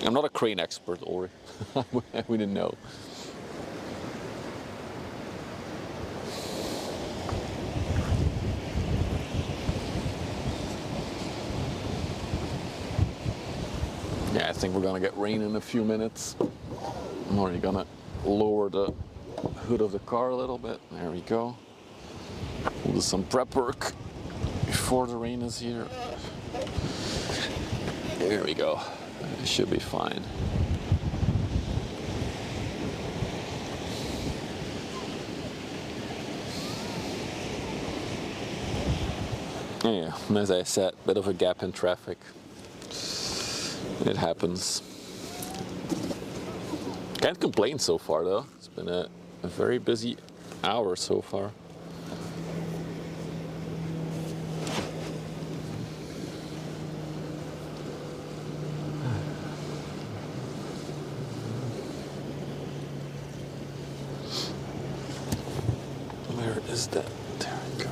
A: I'm not a crane expert, Ori. We didn't know. Yeah, I think we're gonna get rain in a few minutes. I'm already gonna lower the hood of the car a little bit. There we go. We'll do some prep work before the rain is here. There we go. It should be fine. Yeah, as I said, bit of a gap in traffic. It happens. Can't complain so far though. It's been a very busy hour so far. Where is that? There we go.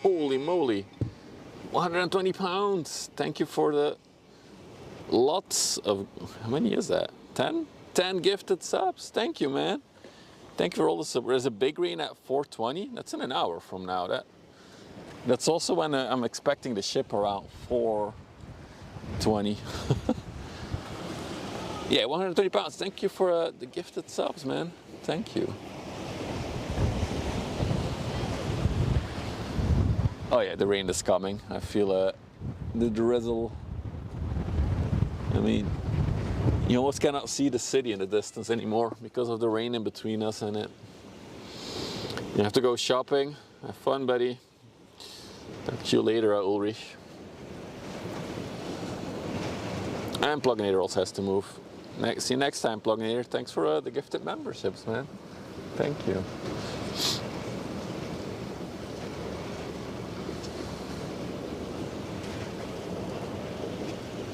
A: Holy moly, 120 pounds. Thank you for the lots of, how many is that? 10? 10 gifted subs. Thank you, man. Thank you for all the subs. There's a big rain at 4:20. That's in an hour from now. That's also when I'm expecting the ship around 4:20. Yeah, 130 pounds. Thank you for the gifted subs, man. Thank you. Oh yeah, the rain is coming. I feel the drizzle. I mean, you almost cannot see the city in the distance anymore because of the rain in between us and it. You have to go shopping. Have fun, buddy. Talk to you later, Ulrich. And Pluginator also has to move. See you next time, Pluginator. Thanks for the gifted memberships, man. Thank you.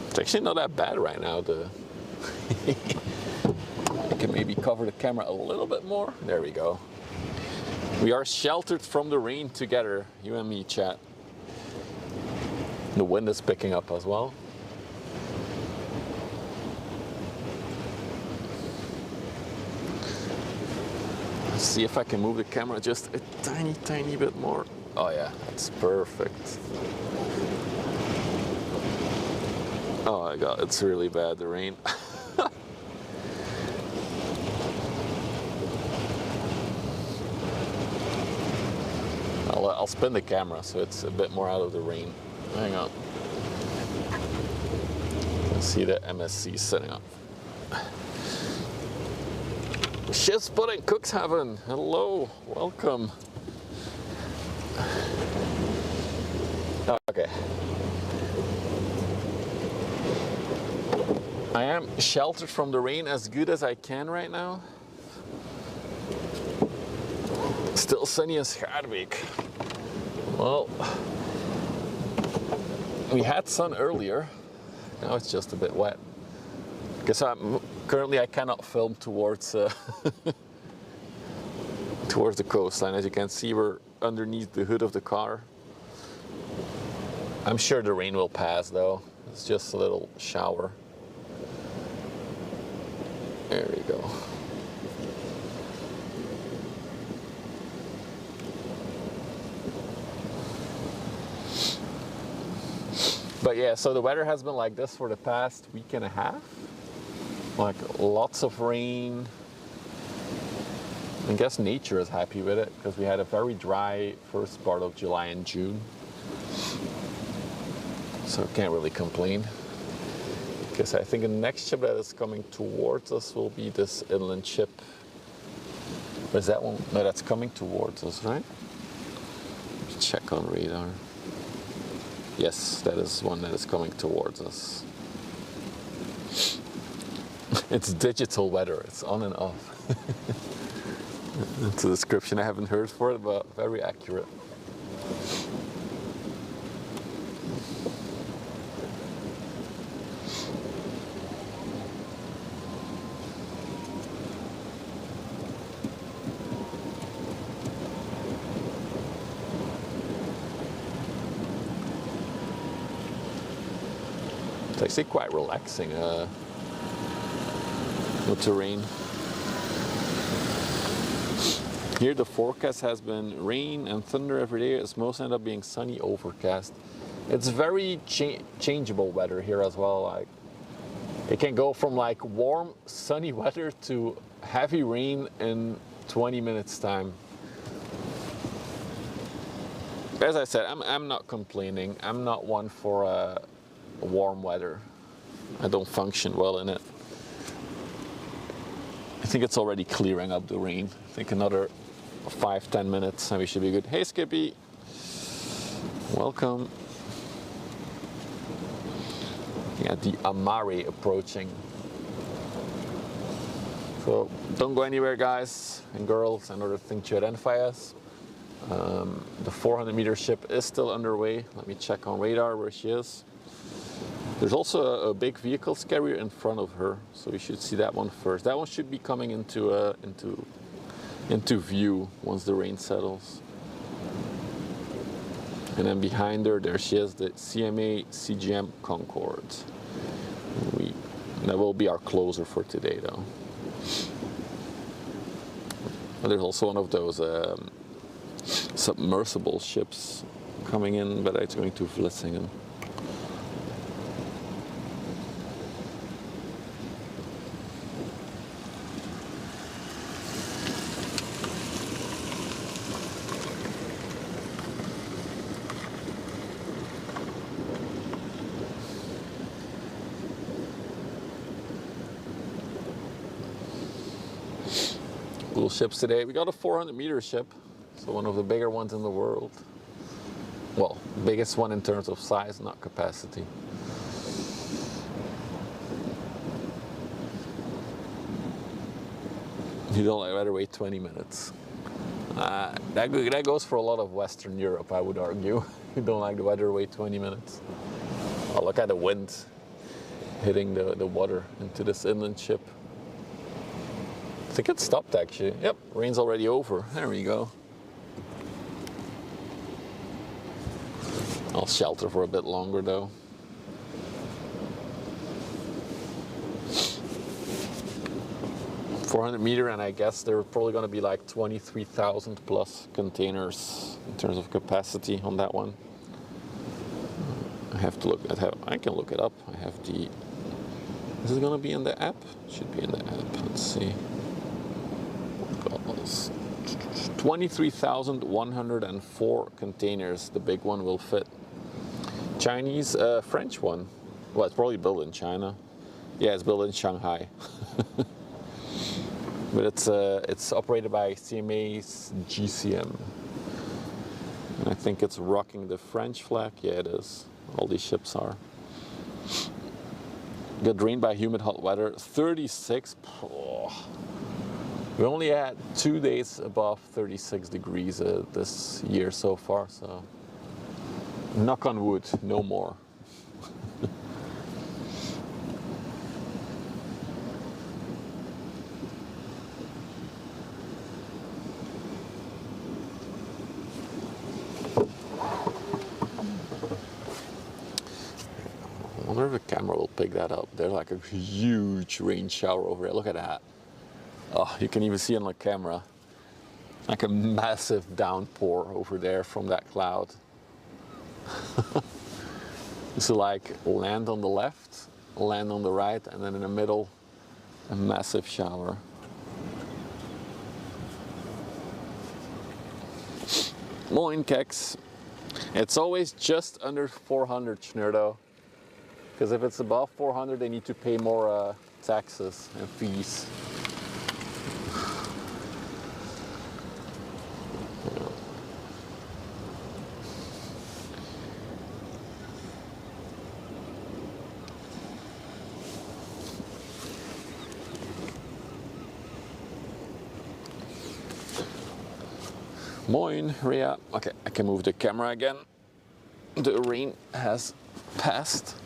A: It's actually not that bad right now. I can maybe cover the camera a little bit more. There we go. We are sheltered from the rain together, you and me, chat. The wind is picking up as well. Let's see if I can move the camera just a tiny bit more. Oh yeah, that's perfect. Oh my god, it's really bad, the rain. I'll spin the camera so it's a bit more out of the rain. Hang on. You can see the MSC setting up. Chef's Pudding, Cuxhaven. Hello, welcome. Okay. I am sheltered from the rain as good as I can right now. Still sunny as Schaarbeek. Well, we had sun earlier. Now it's just a bit wet. Because currently I cannot film towards towards the coastline. As you can see, we're underneath the hood of the car. I'm sure the rain will pass though. It's just a little shower. There we go. But yeah, so the weather has been like this for the past week and a half. Like lots of rain. I guess nature is happy with it because we had a very dry first part of July and June. So can't really complain. Because I think the next ship that is coming towards us will be this inland ship. Or is that one? No, that's coming towards us, right? Check on radar. Yes, that is one that is coming towards us. It's digital weather, it's on and off. It's a description I haven't heard for it, but very accurate. It's actually quite relaxing with the rain. Here the forecast has been rain and thunder every day. It's mostly end up being sunny, overcast. It's very changeable weather here as well. Like it can go from like warm, sunny weather to heavy rain in 20 minutes time. As I said, I'm not complaining. I'm not one for warm weather. I don't function well in it. I think it's already clearing up the rain. I think another 5-10 minutes and we should be good. Hey Skippy, welcome. Yeah, the Amare approaching. So don't go anywhere, guys and girls. Another thing to identify us. The 400 meter ship is still underway. Let me check on radar where she is. There's also a big vehicles carrier in front of her, so we should see that one first. That one should be coming into view once the rain settles. And then behind her, there she is, the CMA CGM CONCORDE. That will be our closer for today, though. And there's also one of those submersible ships coming in, but it's going to Vlissingen. Cool ships today. We got a 400 meter ship, so one of the bigger ones in the world. Well, biggest one in terms of size, not capacity. You don't like rather wait 20 minutes. That goes for a lot of Western Europe, I would argue. You don't like the weather, wait 20 minutes. Oh, look at the wind hitting the water into this inland ship. I think it stopped actually. Yep, rain's already over. There we go. I'll shelter for a bit longer though. .400 meter, and I guess there are probably going to be like 23,000 plus containers in terms of capacity on that one. I have to look at how I can look it up. I have the. Is it going to be in the app? It should be in the app. Let's see. 23,104 containers, the big one will fit. Chinese, French one. Well, it's probably built in China. Yeah, it's built in Shanghai. But it's operated by CMA's GCM. And I think it's rocking the French flag. Yeah, it is. All these ships are. Got drained by humid hot weather. 36. Oh. We only had 2 days above 36 degrees this year so far, so knock on wood, no more. I wonder if the camera will pick that up. There's like a huge rain shower over there. Look at that. Oh, you can even see on the camera, like a massive downpour over there from that cloud. So like land on the left, land on the right, and then in the middle, a massive shower. Moin keks. It's always just under 400 Schnurdo. Because if it's above 400, they need to pay more taxes and fees. Moin, Ria. Okay, I can move the camera again. The rain has passed.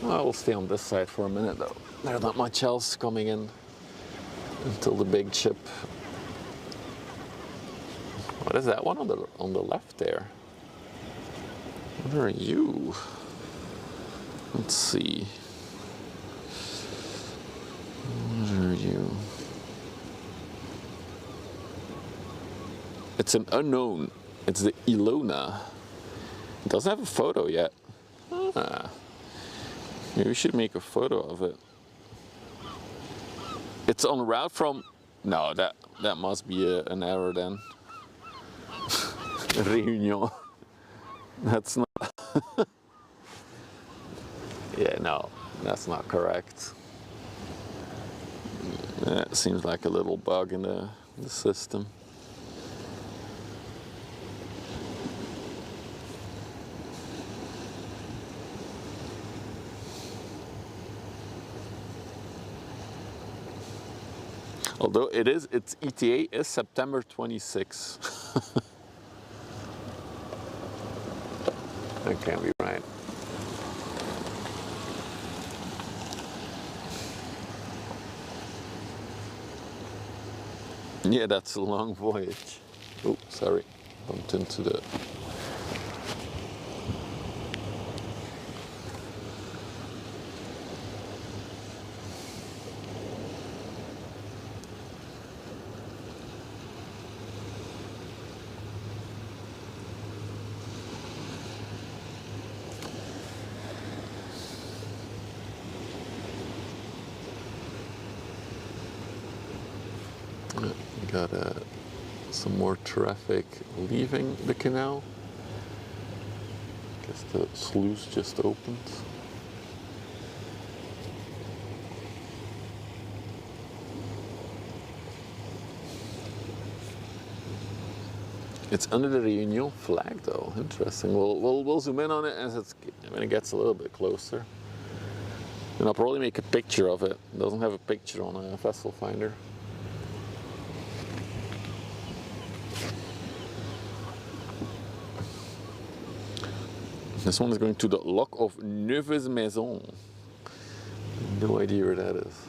A: I will stay on this side for a minute though. There's not much else coming in until the big ship. What is that one on the left there? What are you? Let's see. What are you? It's an unknown. It's the Ilona. It doesn't have a photo yet. Ah. Maybe we should make a photo of it. It's on route from... No, that must be an error then. Réunion. That's not... Yeah, no, that's not correct. That seems like a little bug in the system. Although its ETA is September 26. That can't be right. Yeah, that's a long voyage. Oh, sorry, bumped into the... Got some more traffic leaving the canal. Guess the sluice just opened. It's under the Réunion flag though. Interesting. We'll zoom in on it when it gets a little bit closer. And I'll probably make a picture of it. It doesn't have a picture on a vessel finder. This one is going to the lock of Neuves Maisons. No idea where that is.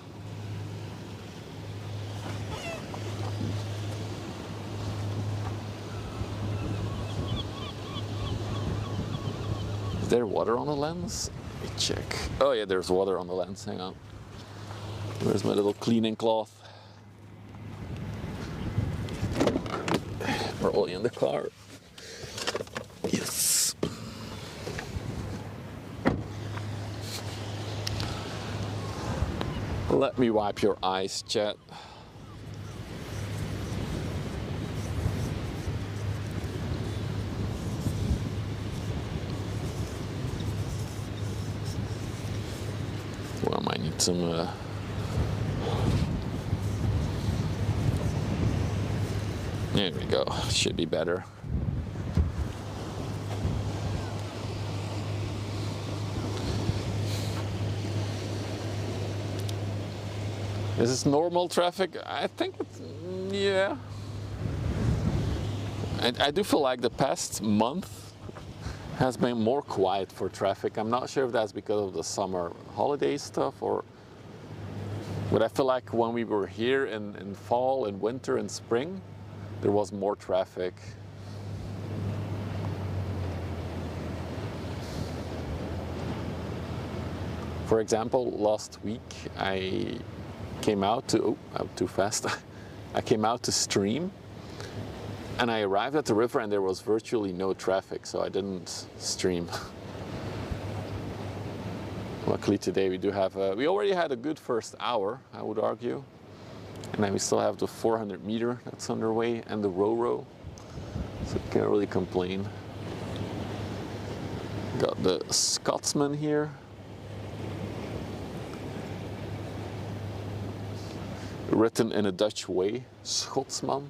A: Is there water on the lens? Let me check. Oh yeah, there's water on the lens. Hang on. Where's my little cleaning cloth? We're all in the car. Yes. Let me wipe your eyes, chat. Well, I might need some there we go, should be better. Is this normal traffic? I think it's, yeah. I do feel like the past month has been more quiet for traffic. I'm not sure if that's because of the summer holiday stuff or, but I feel like when we were here in fall and winter and spring, there was more traffic. For example, last week I came out to, oh, I'm too fast. I came out to stream and I arrived at the river and there was virtually no traffic, so I didn't stream. Luckily today we do have, we already had a good first hour, I would argue. And then we still have the 400 meter that's underway and the row, so can't really complain. Got the Scotsman here. Written in a Dutch way, Scotsman.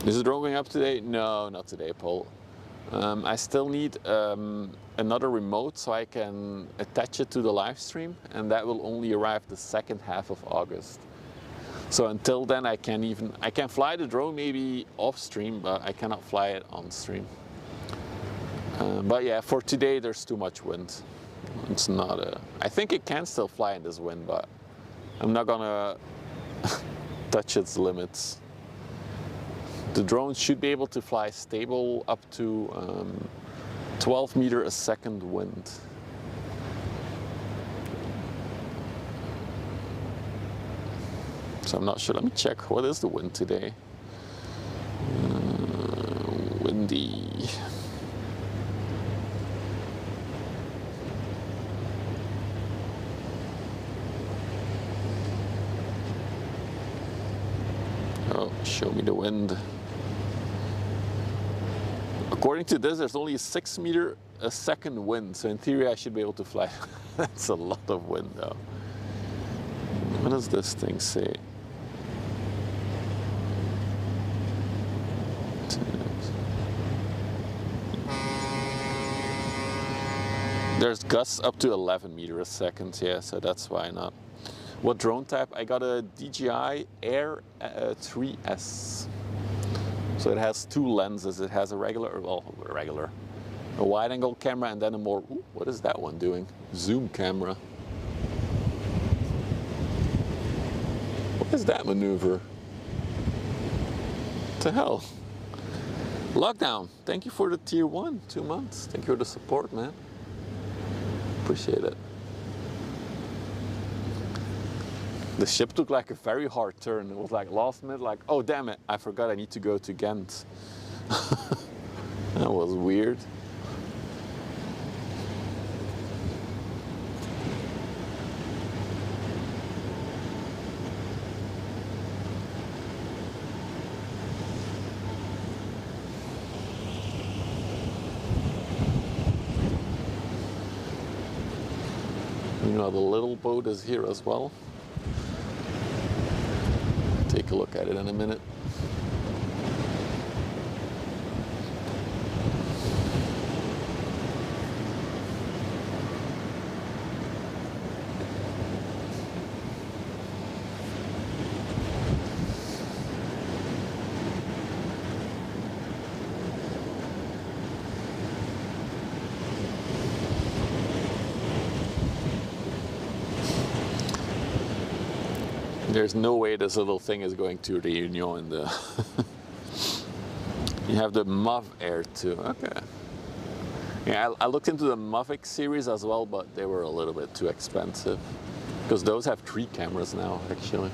A: Is the drone going up today? No, not today, Paul. I still need another remote so I can attach it to the live stream, and that will only arrive the second half of August. So until then I can fly the drone maybe off stream, but I cannot fly it on stream. But yeah, for today there's too much wind. It's not I think it can still fly in this wind, but I'm not gonna touch its limits. The drone should be able to fly stable up to 12 meters a second wind. So I'm not sure, let me check, what is the wind today? Windy. Oh, show me the wind. According to this, there's only a 6 meters a second wind, so in theory I should be able to fly. That's a lot of wind though. What does this thing say? There's gusts up to 11 meters a second, yeah, so that's why not. What drone type? I got a DJI Air 3S. So it has two lenses. It has a wide angle camera and then a more, ooh, what is that one doing? Zoom camera. What is that maneuver? What the hell? Lockdown, thank you for the tier 1, 2 months. Thank you for the support, man. Appreciate it. The ship took like a very hard turn. It was like last minute, like, oh damn it, I forgot I need to go to Ghent. That was weird. You know, the little boat is here as well. Take a look at it in a minute. There's no way this little thing is going to Réunion in the You have the MOV Air too. Okay. Yeah, I looked into the Mavic series as well, but they were a little bit too expensive because those have 3 cameras now, actually.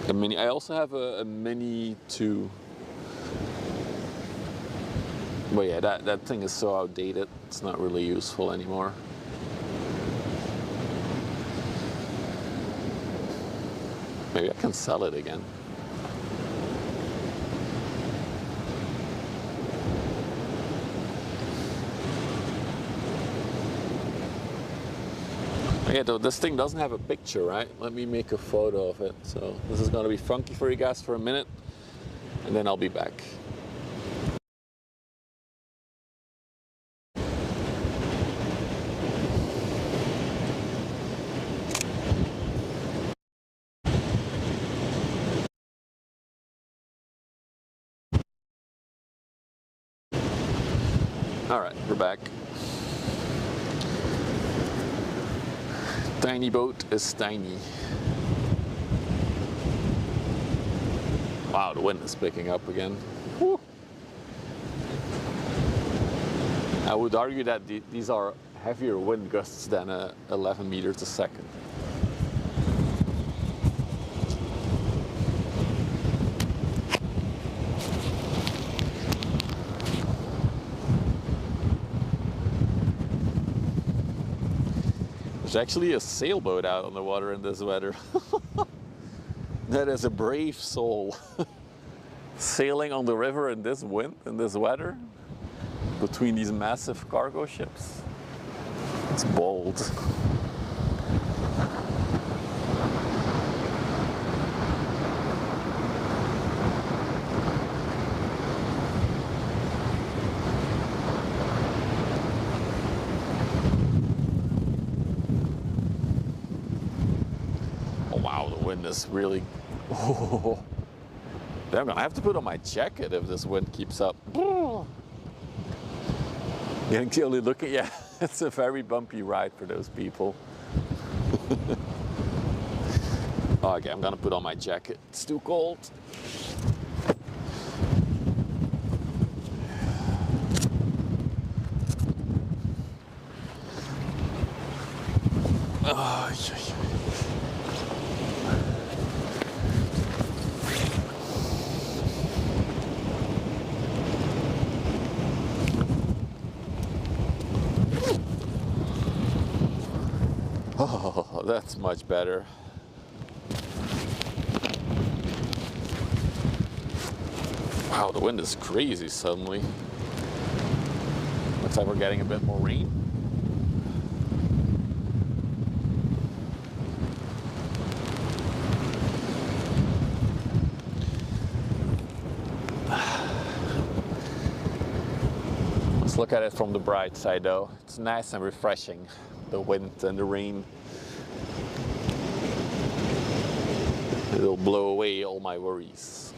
A: A Mini. I also have a Mini 2. But yeah, that thing is so outdated. It's not really useful anymore. Maybe I can sell it again. Yeah, though this thing doesn't have a picture, right? Let me make a photo of it. So this is gonna be funky for you guys for a minute, and then I'll be back. All right, we're back. Tiny boat is tiny. Wow, the wind is picking up again. Whew. I would argue that these are heavier wind gusts than 11 meters a second. There's actually a sailboat out on the water in this weather. That is a brave soul. Sailing on the river in this wind, in this weather, between these massive cargo ships. It's bold. Is really oh, I'm gonna have to put on my jacket if this wind keeps up. Getting to only look at, yeah, it's a very bumpy ride for those people. Okay, I'm gonna put on my jacket, it's too cold. Oh, yeah. Oh, that's much better. Wow, the wind is crazy suddenly. Looks like we're getting a bit more rain. Let's look at it from the bright side though. It's nice and refreshing. The wind and the rain. It'll blow away all my worries.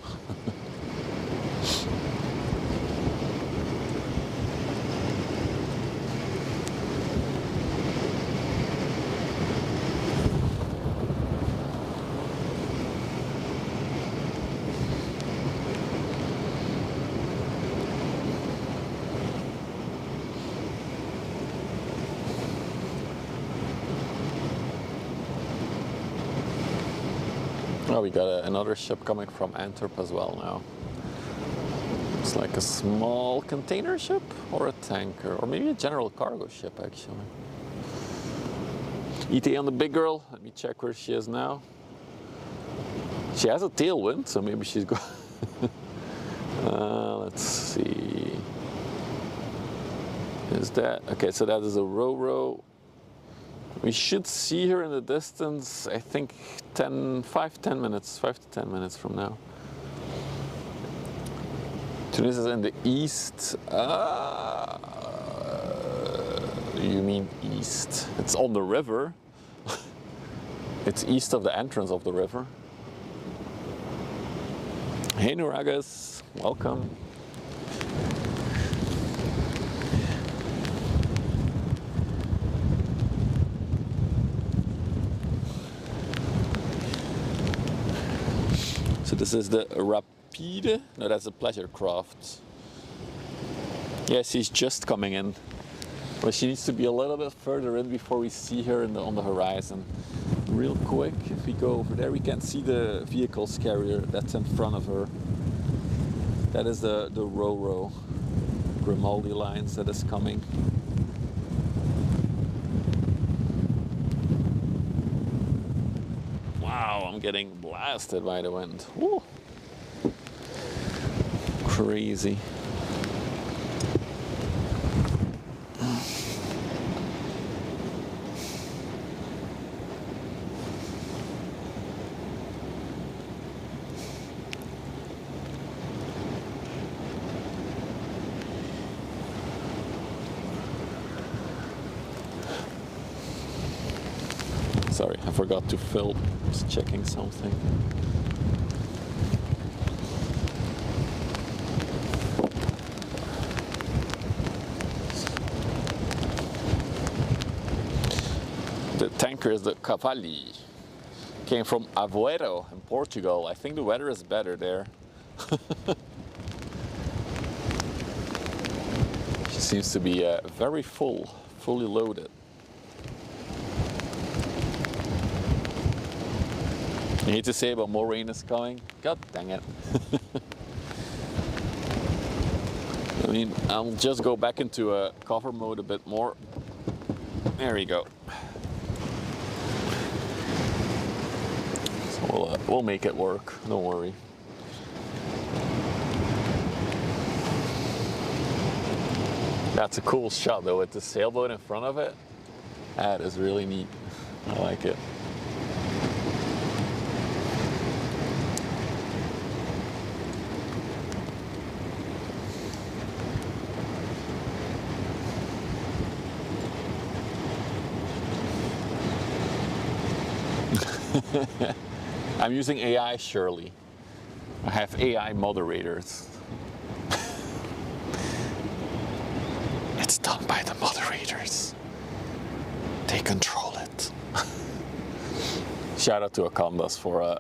A: Oh, we got another ship coming from Antwerp as well now. It's like a small container ship or a tanker, or maybe a general cargo ship actually. ETA on the big girl. Let me check where she is now. She has a tailwind, so maybe she's going. Let's see. Is that okay? So that is a row. We should see her in the distance, I think 5 to 10 minutes from now. Tunis is in the east. You mean east? It's on the river. It's east of the entrance of the river. Hey Nuragas, welcome. So this is the Rapide. No, that's a pleasure craft. Yes, she's just coming in. But she needs to be a little bit further in before we see her on the horizon. Real quick, if we go over there, we can see the vehicles carrier that's in front of her. That is the Ro-Ro Grimaldi lines that is coming. Wow, I'm getting blasted by the wind. Woo. Crazy. Sorry, I forgot to film. Just checking something. The tanker is the Cavalli. Came from Aveiro in Portugal. I think the weather is better there. She seems to be very fully loaded. I hate to say, but more rain is coming. God dang it. I mean, I'll just go back into cover mode a bit more. There we go. So we'll make it work, don't worry. That's a cool shot though, with the sailboat in front of it. That is really neat. I like it. I'm using AI, surely. I have AI moderators. It's done by the moderators. They control it. Shout out to Akandas for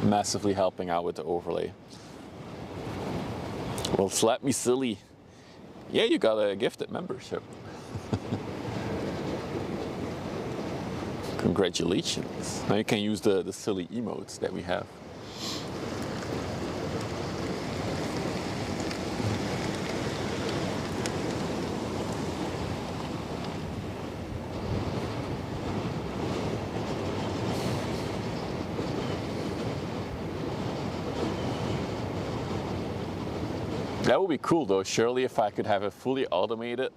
A: massively helping out with the overlay. Well, slap me silly. Yeah, you got a gifted membership. Congratulations. Now you can use the silly emotes that we have. That would be cool though, surely, if I could have it fully automated.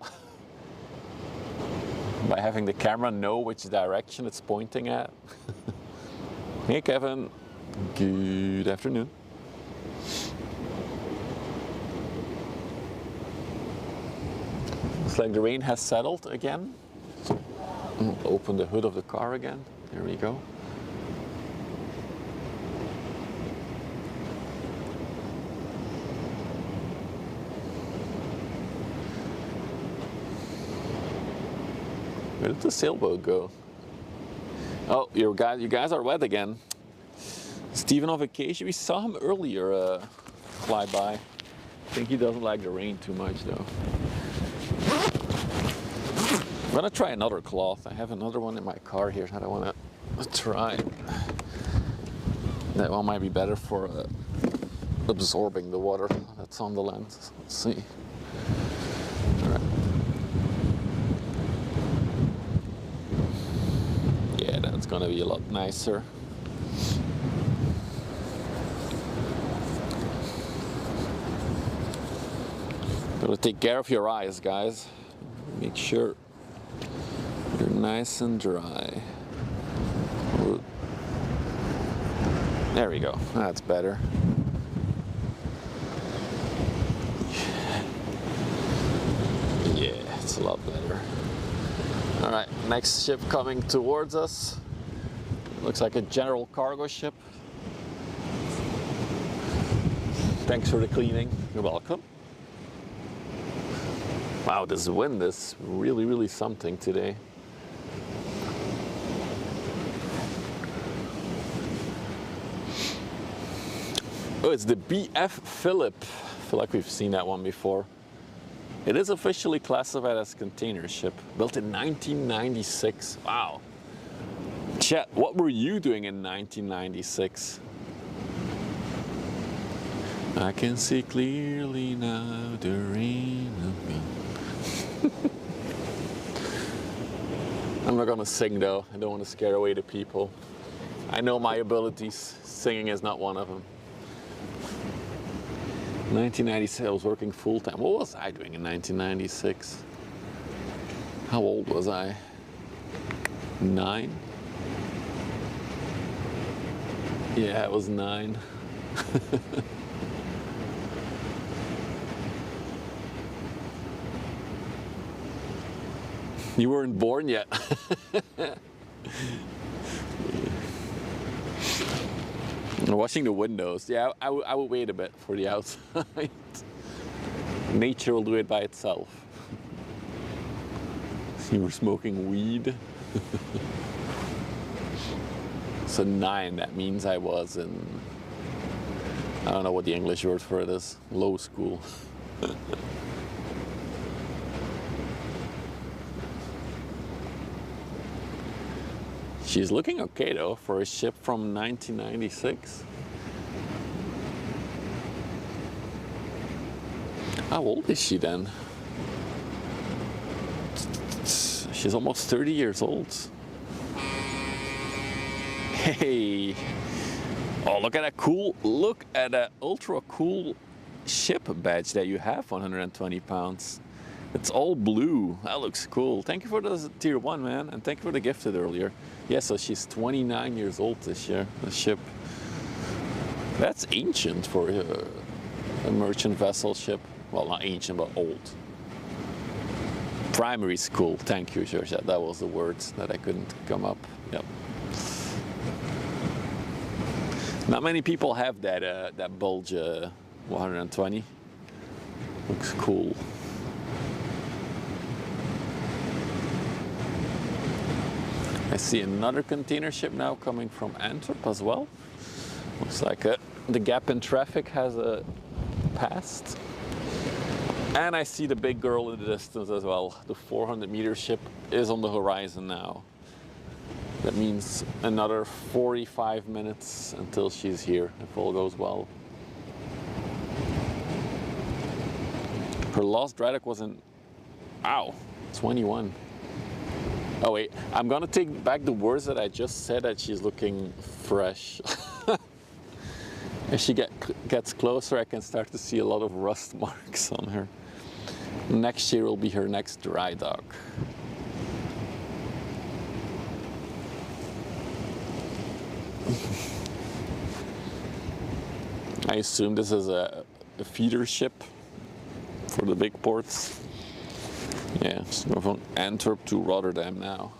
A: By having the camera know which direction it's pointing at. Hey Kevin, good afternoon. Looks like the rain has settled again. I'll open the hood of the car again. There we go. Where did the sailboat go? Oh, you guys are wet again. Steven on vacation. We saw him earlier fly by. I think he doesn't like the rain too much though. I'm gonna try another cloth. I have another one in my car here that I wanna try. That one might be better for absorbing the water that's on the lens. Let's see. All right. It's gonna be a lot nicer. Gotta take care of your eyes, guys. Make sure you're nice and dry. There we go. That's better. Yeah, it's a lot better. All right, next ship coming towards us. Looks like a general cargo ship. Thanks for the cleaning. You're welcome. Wow, this wind is really something today. Oh, it's the BF Phillip. I feel like we've seen that one before. It is officially classified as container ship, built in 1996. Wow. Chat, what were you doing in 1996? I can see clearly now the rain of me. I'm not gonna sing though. I don't want to scare away the people. I know my abilities. Singing is not one of them. 1996, I was working full time. What was I doing in 1996? How old was I? 9? Yeah, I was 9. You weren't born yet. Washing the windows. Yeah, I would wait a bit for the outside. Nature will do it by itself. You were smoking weed. So 9, that means I was in, I don't know what the English word for it is, low school. She's looking okay though for a ship from 1996. How old is she then? She's almost 30 years old. Hey! Oh, look at that ultra cool ship badge that you have, 120 pounds. It's all blue. That looks cool. Thank you for the tier 1, man, and thank you for the gifted earlier. Yeah, so she's 29 years old this year, the ship. That's ancient for a merchant vessel ship. Well, not ancient, but old. Primary school. Thank you, Georgia. That was the word that I couldn't come up. Yep. Not many people have that bulge 120. Looks cool. I see another container ship now coming from Antwerp as well. Looks like the gap in traffic has passed. And I see the big girl in the distance as well. The 400-meter ship is on the horizon now. That means another 45 minutes until she's here, if all goes well. Her last dry dock was in, 21. Oh wait, I'm gonna take back the words that I just said, that she's looking fresh. As she gets closer, I can start to see a lot of rust marks on her. Next year will be her next dry dock. I assume this is a feeder ship for the big ports. Yeah, just go from Antwerp to Rotterdam now.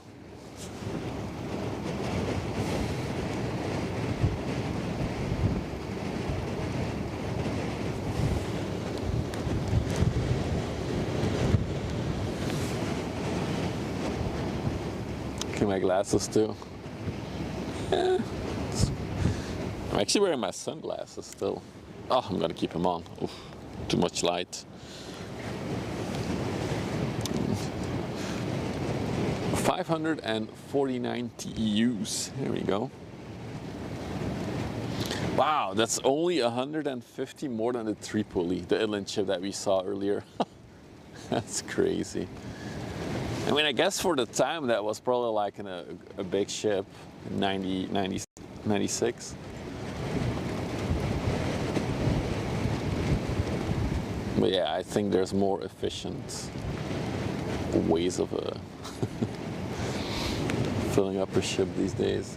A: Okay, my glasses too. Yeah. I'm actually wearing my sunglasses still. Oh, I'm gonna keep them on. Oof, too much light. 549 TEUs. Here we go. Wow, that's only 150 more than the Tripoli, the inland ship that we saw earlier. That's crazy. I mean, I guess for the time that was probably like a big ship, 96. But yeah, I think there's more efficient ways of filling up a ship these days.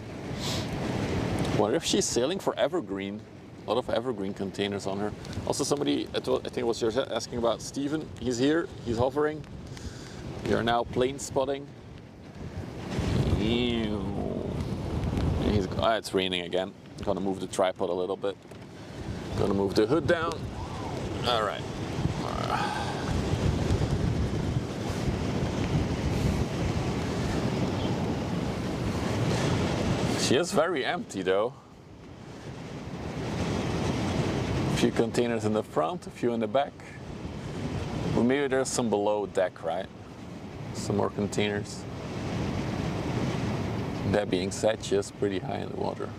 A: Wonder if she's sailing for Evergreen. A lot of Evergreen containers on her. Also somebody, I think it was yours, asking about Steven. He's here, he's hovering. We are now plane spotting. It's raining again. I'm gonna move the tripod a little bit. Gonna move the hood down. All right. She is very empty though. A few containers in the front, a few in the back. Well, maybe there's some below deck, right? Some more containers. That being said, just pretty high in the water.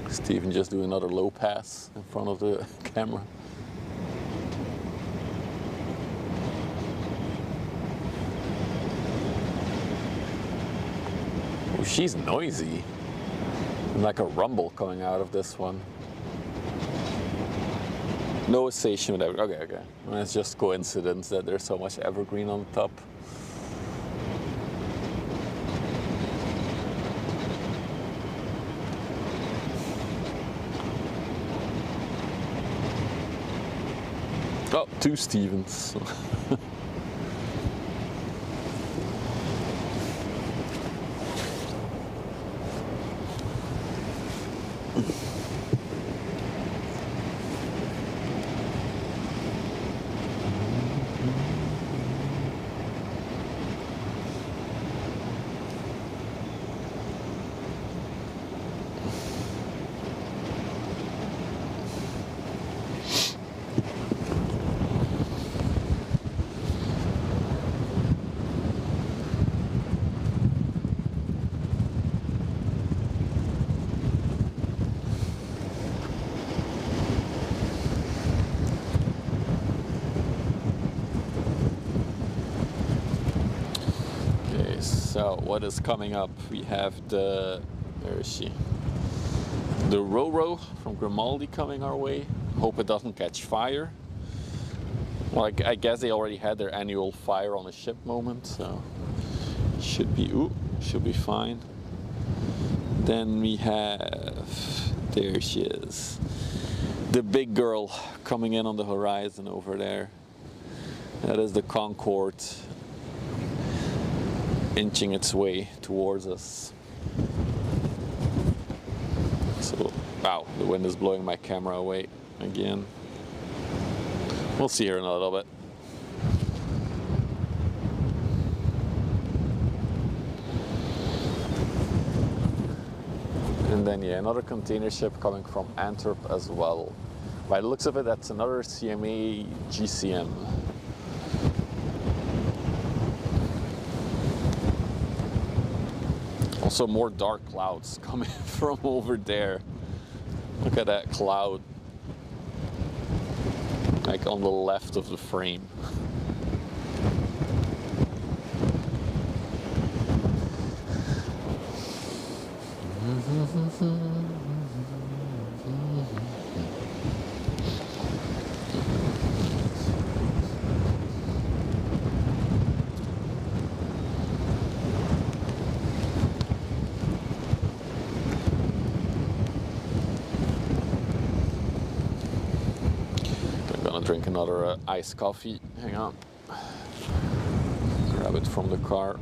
A: Steven just doing another low pass in front of the camera. Oh, she's noisy. Like a rumble coming out of this one. No association with evergreen. Okay. Well, it's just coincidence that there's so much evergreen on the top. Oh, two Stevens. So what is coming up? We have the, where is she? The Roro from Grimaldi coming our way. Hope it doesn't catch fire. Well, I guess they already had their annual fire on a ship moment, so should be fine. Then we have, there she is, the big girl coming in on the horizon over there. That is the CONCORDE, inching its way towards us. So, wow, the wind is blowing my camera away again. We'll see her in a little bit. And then, yeah, another container ship coming from Antwerp as well. By the looks of it, that's another CMA GCM. Also more dark clouds coming from over there. Look at that cloud, like on the left of the frame. Drink another iced coffee. Hang on. Grab it from the car.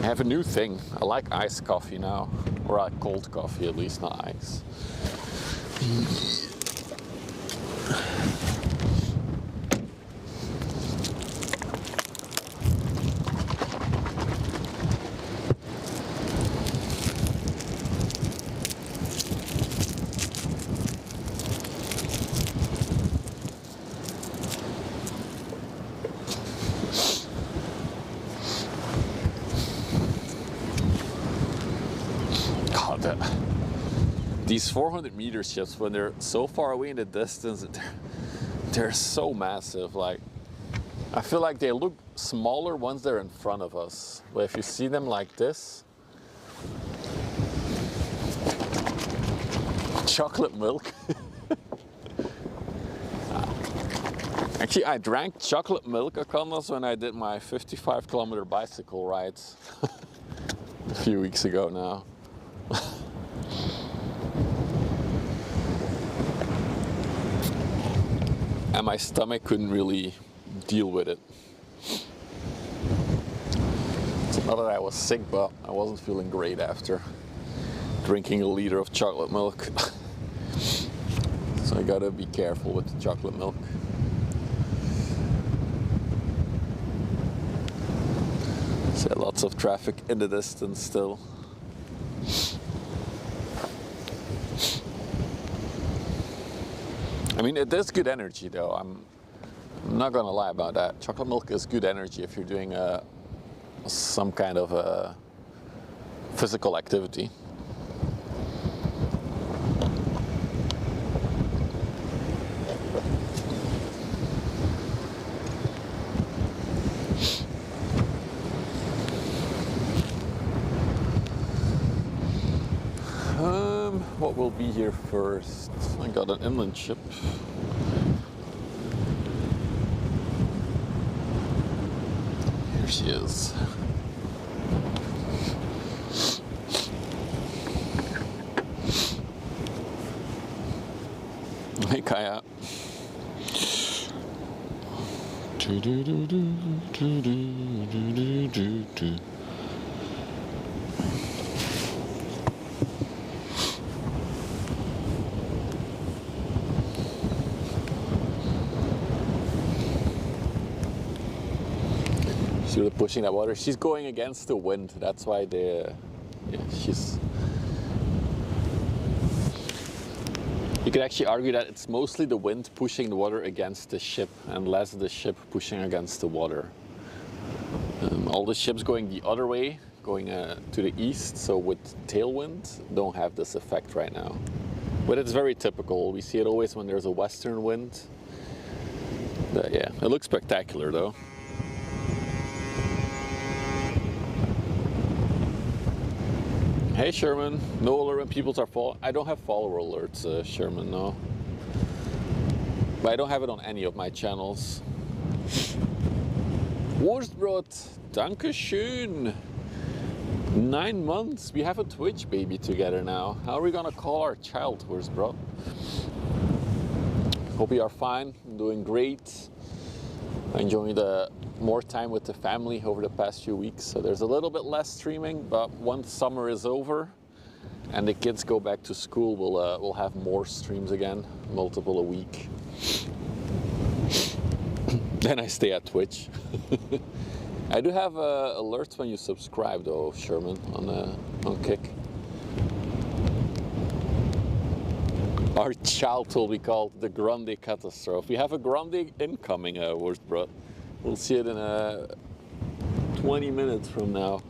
A: I have a new thing. I like iced coffee now. Or I like cold coffee at least, not ice. These 400-meter ships, when they're so far away in the distance, they're so massive. Like, I feel like they look smaller once they're in front of us. But if you see them like this, chocolate milk. Actually, I drank chocolate milk a Condos when I did my 55-kilometer bicycle rides a few weeks ago now. And my stomach couldn't really deal with it. It's not that I was sick, but I wasn't feeling great after. drinking a liter of chocolate milk. So I gotta be careful with the chocolate milk. See lots of traffic in the distance still. I mean, it is good energy though. I'm not gonna lie about that. Chocolate milk is good energy if you're doing some kind of a physical activity. What will be here first? I got an inland ship. Here she is. Hey Kaya. See her pushing that water. She's going against the wind. That's why she's. You could actually argue that it's mostly the wind pushing the water against the ship and less the ship pushing against the water. All the ships going the other way, going to the east, so with tailwind, don't have this effect right now. But it's very typical. We see it always when there's a western wind. But yeah, it looks spectacular though. Hey Sherman, no alert when people are following. I don't have follower alerts, Sherman, no. But I don't have it on any of my channels. Wurstbrot, dankeschön. 9 months, we have a Twitch baby together now. How are we gonna call our child, Wurstbrot? Hope you are fine, doing great. Enjoying more time with the family over the past few weeks. So there's a little bit less streaming, but once summer is over and the kids go back to school, we'll have more streams again, multiple a week. Then I stay at Twitch. I do have alerts when you subscribe though, Sherman, on Kick. Our child will be called the Grande Catastrophe. We have a Grande incoming, Wurstbrot. We'll see it in 20 minutes from now.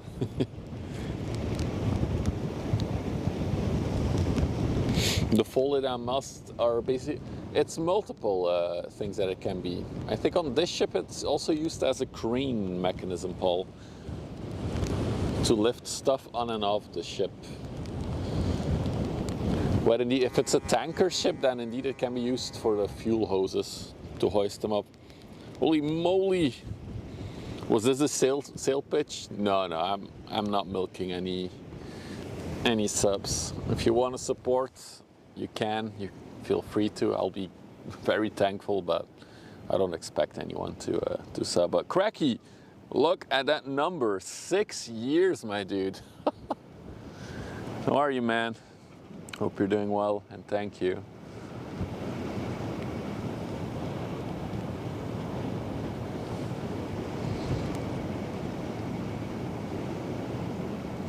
A: The folded down masts are basically, it's multiple things that it can be. I think on this ship it's also used as a crane mechanism, Paul, to lift stuff on and off the ship. But indeed, if it's a tanker ship, then indeed it can be used for the fuel hoses to hoist them up. Holy moly! Was this a sale pitch? No, I'm not milking any subs. If you want to support, you can. You feel free to. I'll be very thankful, but I don't expect anyone to sub. But Cracky, look at that number, 6 years, my dude. How are you, man? Hope you're doing well, and thank you.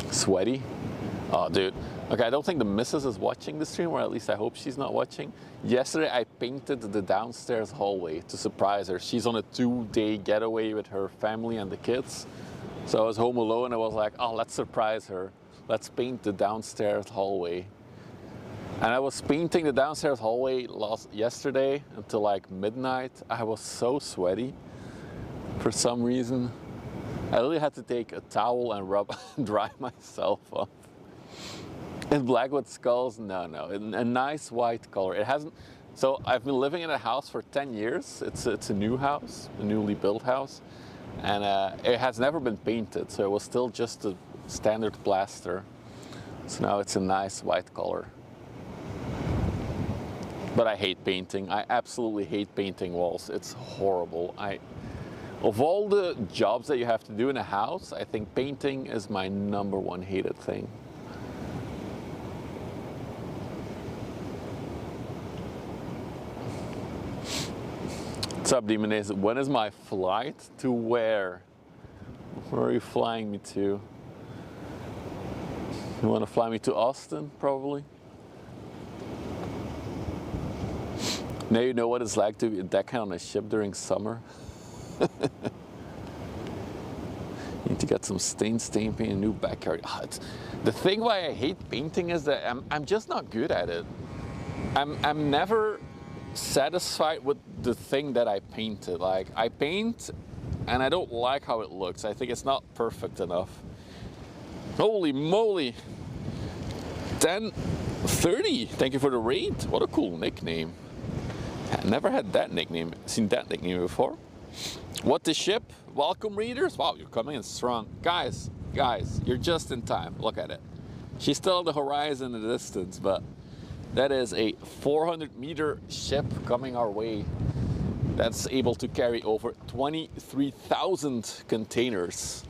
A: Sweaty? Oh, dude. Okay, I don't think the missus is watching the stream, or at least I hope she's not watching. Yesterday, I painted the downstairs hallway to surprise her. She's on a 2-day getaway with her family and the kids. So I was home alone, and I was like, oh, let's surprise her. Let's paint the downstairs hallway. And I was painting the downstairs hallway yesterday until like midnight. I was so sweaty for some reason. I really had to take a towel and dry myself off. In Blackwood Skulls, no, a nice white color. It hasn't. So I've been living in a house for 10 years. It's a new house, a newly built house, and it has never been painted. So it was still just a standard plaster. So now it's a nice white color. But I hate painting. I absolutely hate painting walls. It's horrible. Of all the jobs that you have to do in a house, I think painting is my #1 hated thing. What's up, Demoness? When is my flight? To where? Where are you flying me to? You want to fly me to Austin, probably? Now you know what it's like to be deckhand on a ship during summer. You need to get some stain paint, a new backyard. The thing why I hate painting is that I'm just not good at it. I'm never satisfied with the thing that I painted. Like, I paint and I don't like how it looks. I think it's not perfect enough. Holy moly! 10:30. Thank you for the raid. What a cool nickname. I never had that nickname, seen that nickname before. What the ship? Welcome, readers. Wow, you're coming in strong. Guys, you're just in time. Look at it. She's still on the horizon in the distance, but that is a 400-meter ship coming our way. That's able to carry over 23,000 containers.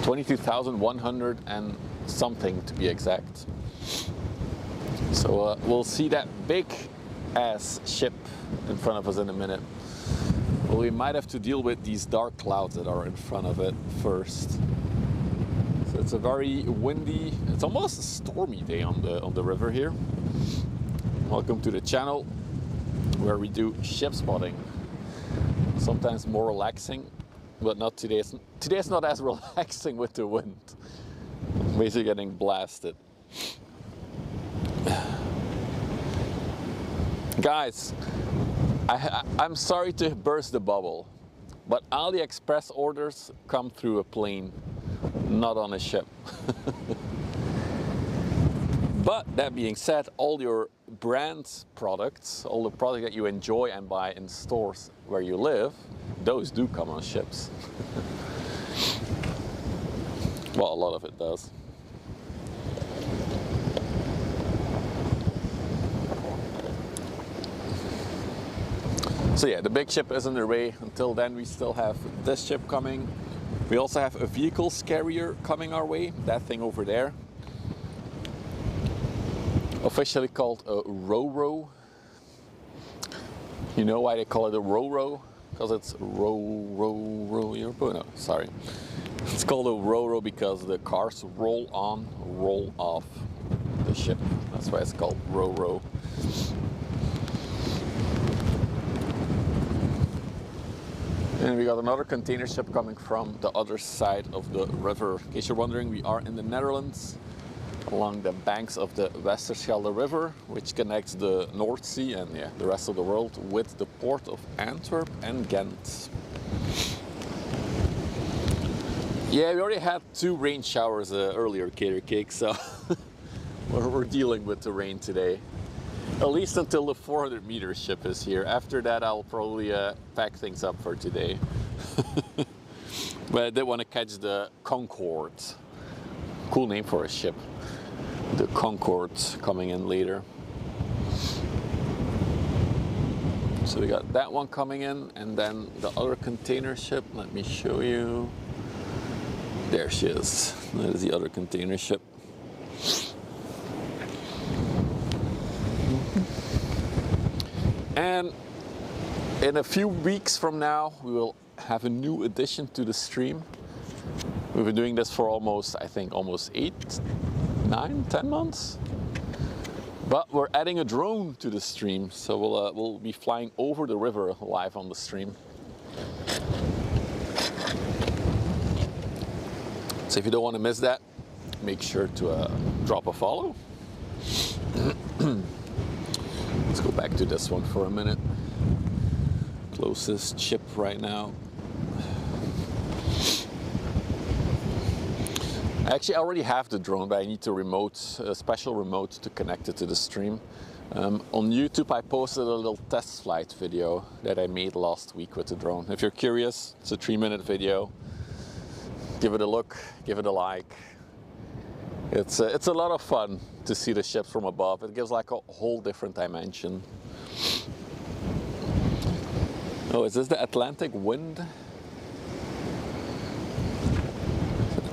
A: 22,100 and something to be exact. So we'll see that big ass ship in front of us in a minute. Well, we might have to deal with these dark clouds that are in front of it first. So it's a very windy, it's almost a stormy day on the river here. Welcome to the channel where we do ship spotting. Sometimes more relaxing, but not today. Today's not as relaxing with the wind. I'm basically getting blasted. Guys, I'm sorry to burst the bubble, but AliExpress orders come through a plane, not on a ship. But that being said, all your brand products, all the products that you enjoy and buy in stores where you live, those do come on ships. Well, a lot of it does. So yeah, the big ship is on the way. Until then, we still have this ship coming. We also have a vehicles carrier coming our way, that thing over there. Officially called a Ro-Ro. You know why they call it a Ro-Ro? Because it's row, no, sorry. It's called a Ro-Ro because the cars roll on, roll off the ship. That's why it's called Ro-Ro. And we got another container ship coming from the other side of the river. In case you're wondering, we are in the Netherlands along the banks of the Westerschelde River, which connects the North Sea and the rest of the world with the port of Antwerp and Ghent. Yeah, we already had 2 rain showers earlier, Cater Cake, so we're dealing with the rain today. At least until the 400-meter ship is here. After that, I'll probably pack things up for today. But I did want to catch the CONCORDE. Cool name for a ship. The CONCORDE coming in later. So we got that one coming in, and then the other container ship. Let me show you. There she is. That is the other container ship. And in a few weeks from now, we will have a new addition to the stream. We've been doing this for almost, I think, almost 8, 9, 10 months. But we're adding a drone to the stream, so we'll be flying over the river live on the stream. So if you don't want to miss that, make sure to drop a follow. Let's go back to this one for a minute. Closest ship right now. Actually, I already have the drone, but I need a special remote to connect it to the stream. On YouTube, I posted a little test flight video that I made last week with the drone. If you're curious, it's a 3-minute video. Give it a look, give it a like. It's a lot of fun to see the ships from above. It gives like a whole different dimension. Oh, is this the Atlantic Wind?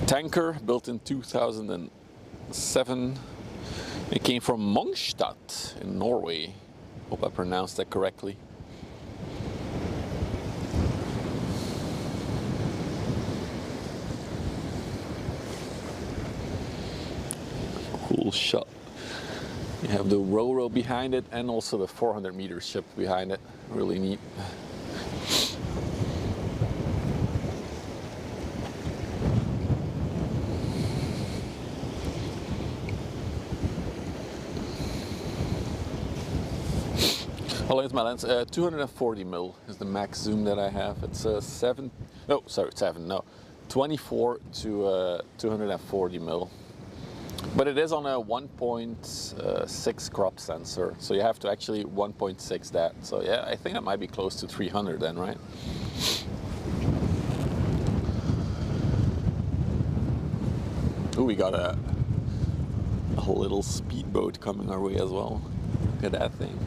A: Tanker built in 2007. It came from Mongstad in Norway. Hope I pronounced that correctly. cool shot. You have the Ro-Ro behind it and also the 400 meter ship behind it. Really neat. How long is my lens? 240 mil is the max zoom that I have. It's 24 to 240 mil. But it is on a 1.6 crop sensor, so you have to actually 1.6 that. So yeah, I think that might be close to 300 then, right? Ooh, we got a little speedboat coming our way as well. Look at that thing.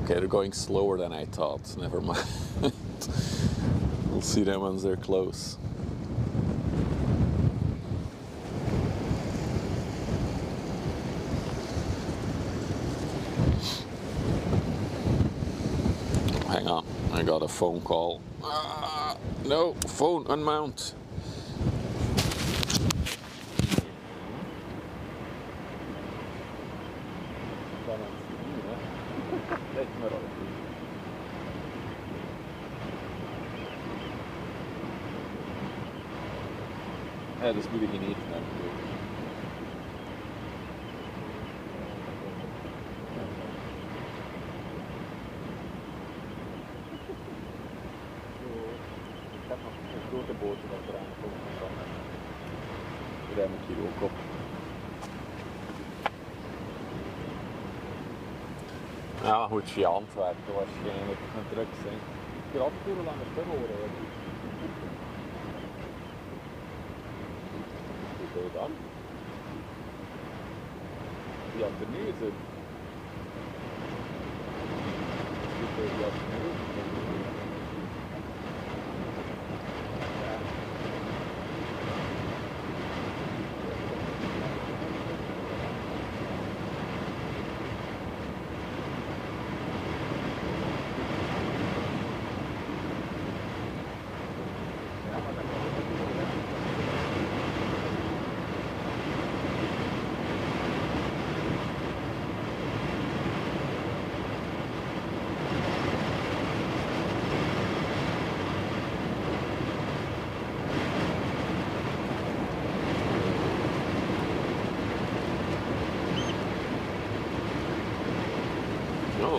A: Okay, they're going slower than I thought. Never mind. We'll see them once they're close. Hang on, I got a phone call. No, phone unmount. Ja, dat moet ik niet eten. Ik heb nog een grote bootje dat eraan komt. Daar moet je ook op. Ja, goed, via Antwerpen waarschijnlijk met druk zijn. Ik wil altijd heel lang de tunnel rijden. Hoe dan? Die had er nu zit. Die had er nu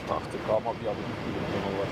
A: dacht ik allemaal die hadden niet tunnel was.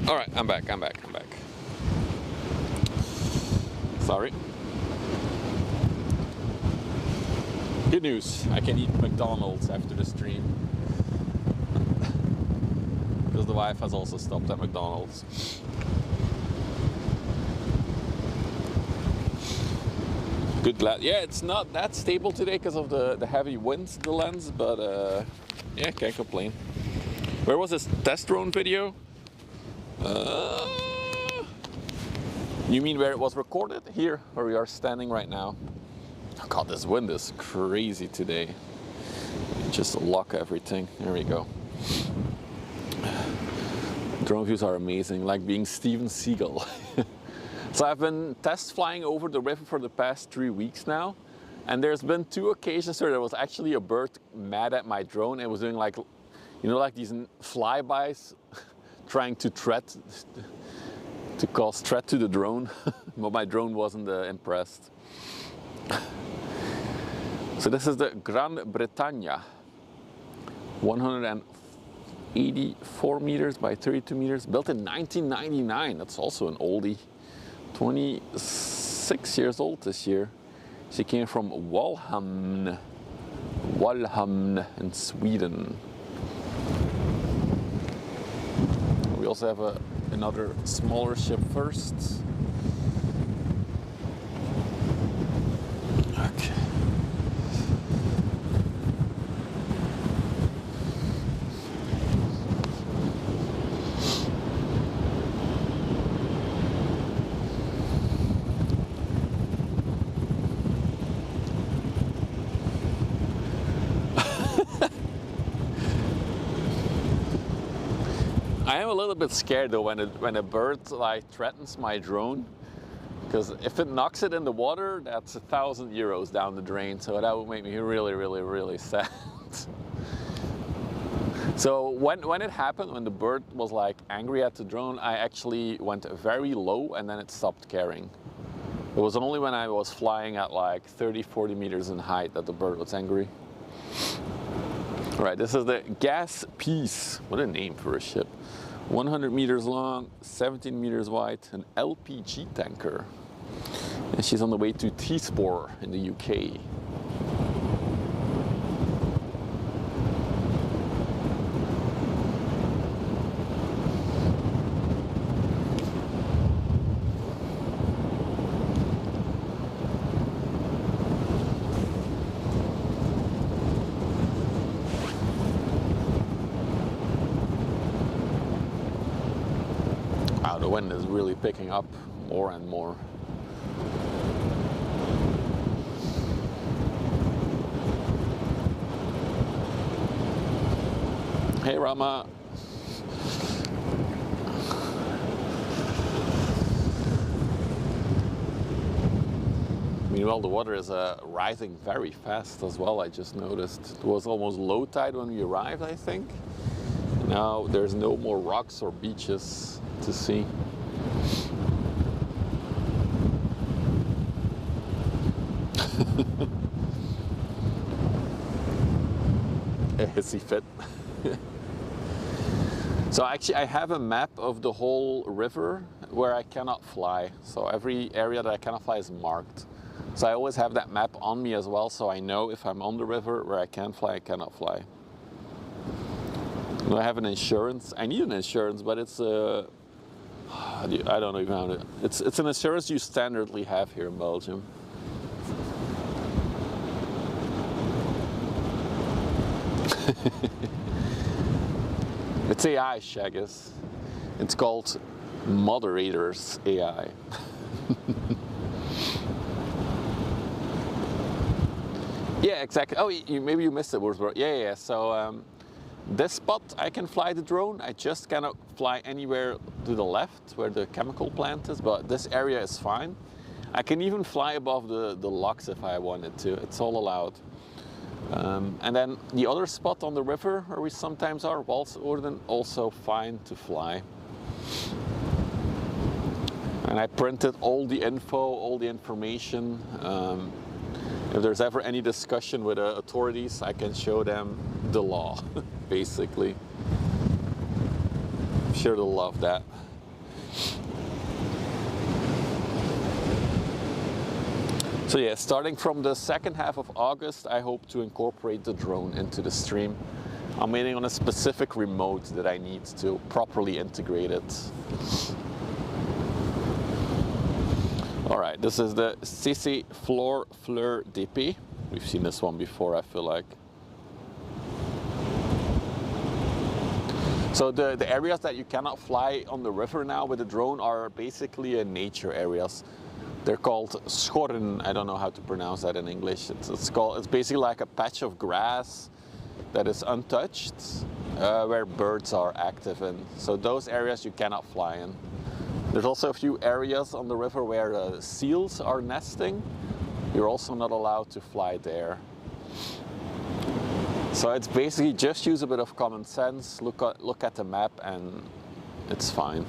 A: All right, I'm back. Sorry. Good news, I can eat McDonald's after the stream. Because the wife has also stopped at McDonald's. Good glass. Yeah, it's not that stable today because of the heavy winds, the lens, but yeah, can't complain. Where was this test drone video? You mean where it was recorded? Here, where we are standing right now. Oh God, this wind is crazy today. Just lock everything. There we go. Drone views are amazing, like being Steven Seagal. So I've been test flying over the river for the past 3 weeks now, and there's been 2 occasions where there was actually a bird mad at my drone and was doing like, you know, like these flybys, trying to cause threat to the drone, but my drone wasn't impressed. So this is the Gran Bretagna, 184 meters by 32 meters, built in 1999. That's also an oldie. 26 years old this year. She came from Walhamn in Sweden. We also have another smaller ship first. Okay. I am a little bit scared though when a bird like threatens my drone, because if it knocks it in the water, that's 1,000 euros down the drain. So that would make me really, really, really sad. So when it happened, when the bird was like angry at the drone, I actually went very low and then it stopped caring. It was only when I was flying at like 30-40 meters in height that the bird was angry. All right, this is the Gas Peace. What a name for a ship. 100 meters long, 17 meters wide, an LPG tanker. And she's on the way to T-Spore in the UK. The wind is really picking up more and more. Hey Rama. Meanwhile, the water is rising very fast as well, I just noticed. It was almost low tide when we arrived, I think. Now there's no more rocks or beaches to see. A hissy fit. So actually I have a map of the whole river where I cannot fly. So every area that I cannot fly is marked. So I always have that map on me as well, so I know if I'm on the river where I can fly, I cannot fly. And I have an insurance. I need an insurance, but it's I don't know how to. It's an insurance you standardly have here in Belgium. It's AI, Shaggis. It's called Moderators AI. Yeah, exactly. Oh, maybe you missed it, Wurzburg. Yeah. So this spot I can fly the drone. I just cannot fly anywhere to the left where the chemical plant is, but this area is fine. I can even fly above the locks if I wanted to. It's all allowed. And then the other spot on the river where we sometimes are, Walsoorden, also fine to fly. And I printed all the info, all the information. If there's ever any discussion with authorities, I can show them the law, basically. I'm sure they'll love that. So yeah, starting from the second half of August, I hope to incorporate the drone into the stream. I'm waiting on a specific remote that I need to properly integrate it. All right, this is the CC Floor Fleur DP. We've seen this one before, I feel like. So the areas that you cannot fly on the river now with the drone are basically nature areas. They're called schorren. I don't know how to pronounce that in English. It's basically like a patch of grass that is untouched, where birds are active in. So those areas you cannot fly in. There's also a few areas on the river where seals are nesting. You're also not allowed to fly there. So it's basically just use a bit of common sense, look at the map, and it's fine.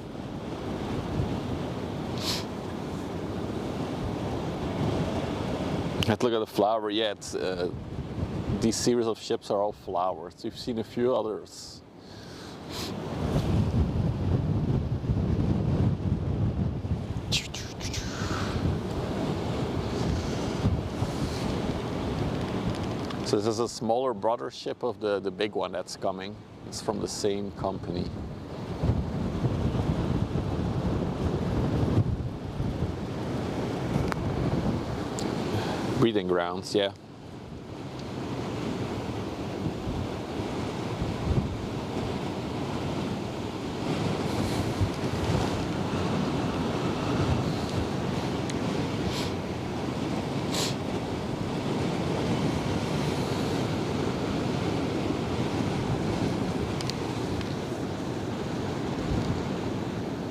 A: Let's look at the flower. Yeah, these series of ships are all flowers. We've seen a few others. So this is a smaller brother ship of the big one that's coming. It's from the same company. Breeding grounds, yeah.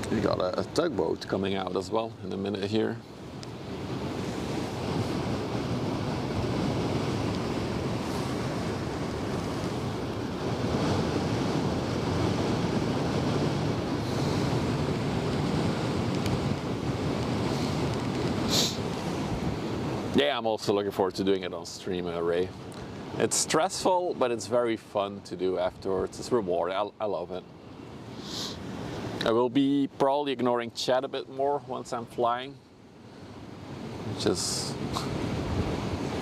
A: We got a tugboat coming out as well in a minute here. Yeah, I'm also looking forward to doing it on stream, Ray. It's stressful, but it's very fun to do afterwards. It's rewarding. I love it. I will be probably ignoring chat a bit more once I'm flying, just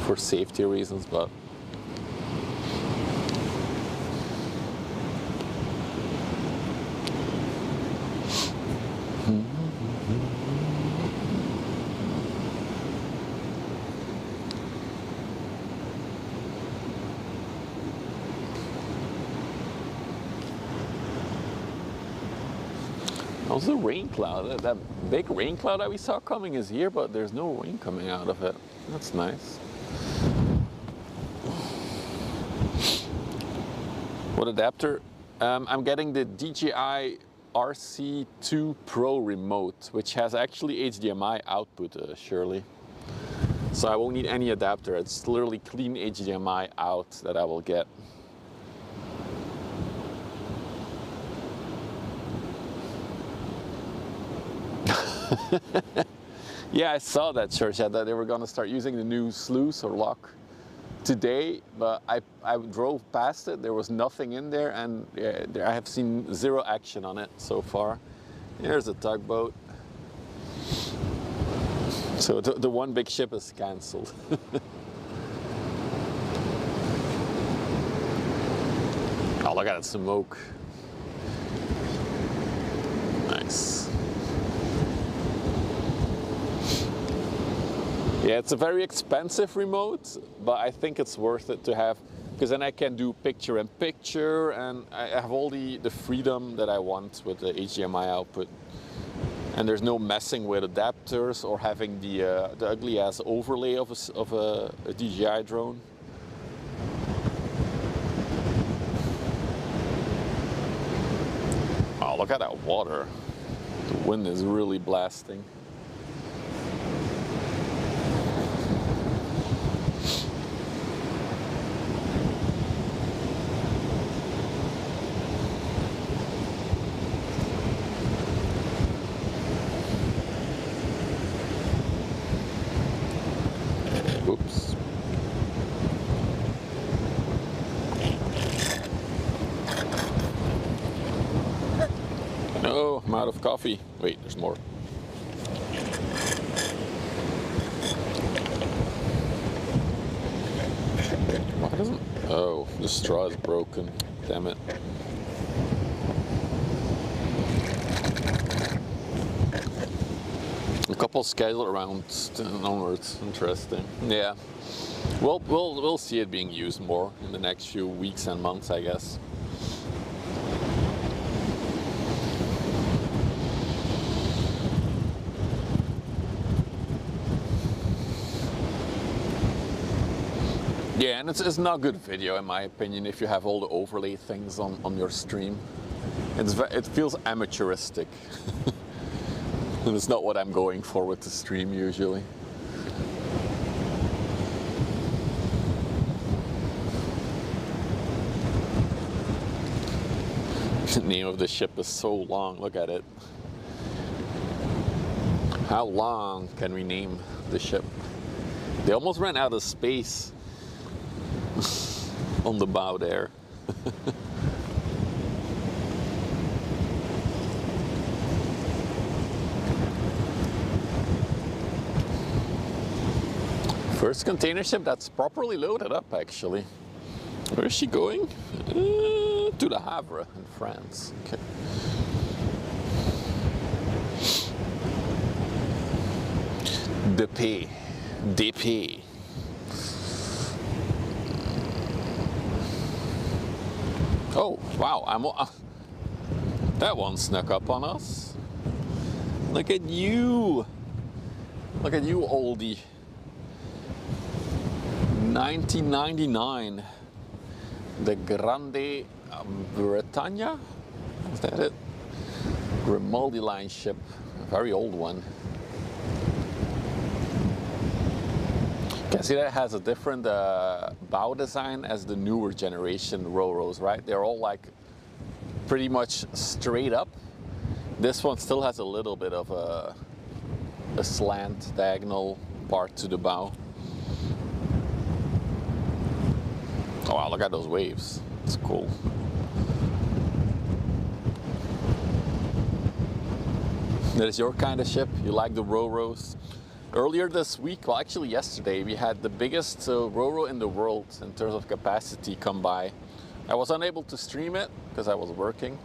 A: for safety reasons, but also the rain cloud. That big rain cloud that we saw coming is here, but there's no rain coming out of it. That's nice. What adapter? I'm getting the DJI RC2 Pro remote, which has actually HDMI output, Shirley. So I won't need any adapter. It's literally clean HDMI out that I will get. Yeah, I saw that, Church, that they were going to start using the new sluice or lock today, but I drove past it. There was nothing in there, and I have seen zero action on it so far. Here's a tugboat. So the one big ship is cancelled. Oh, look at that smoke. Nice. Yeah, it's a very expensive remote, but I think it's worth it to have, because then I can do picture in picture, and I have all the freedom that I want with the HDMI output. And there's no messing with adapters or having the ugly ass overlay of a DJI drone. Oh, look at that water. The wind is really blasting. Oops. No, I'm out of coffee. Wait, there's more. Why doesn't... Oh, the straw is broken. Damn it. A couple scheduled around onwards. Interesting. Yeah. We'll see it being used more in the next few weeks and months, I guess. Yeah, and it's not good video in my opinion if you have all the overlay things on your stream. It feels amateuristic. And it's not what I'm going for with the stream usually. The name of the ship is so long, look at it. How long can we name the ship? They almost ran out of space on the bow there. First container ship that's properly loaded up, actually. Where is she going? To the Havre in France. Okay. DP. Oh, wow, that one snuck up on us. Look at you. Look at you, oldie. 1999. The Grande Britannia? Is that it? Grimaldi line ship. A very old one. Can see that it has a different bow design as the newer generation Ro-Ros, right? They're all like pretty much straight up. This one still has a little bit of a slant, diagonal part to the bow. Oh wow, look at those waves. It's cool. That is your kind of ship? You like the Ro-Ros? Earlier this week, well actually yesterday, we had the biggest Ro-Ro in the world in terms of capacity come by. I was unable to stream it because I was working.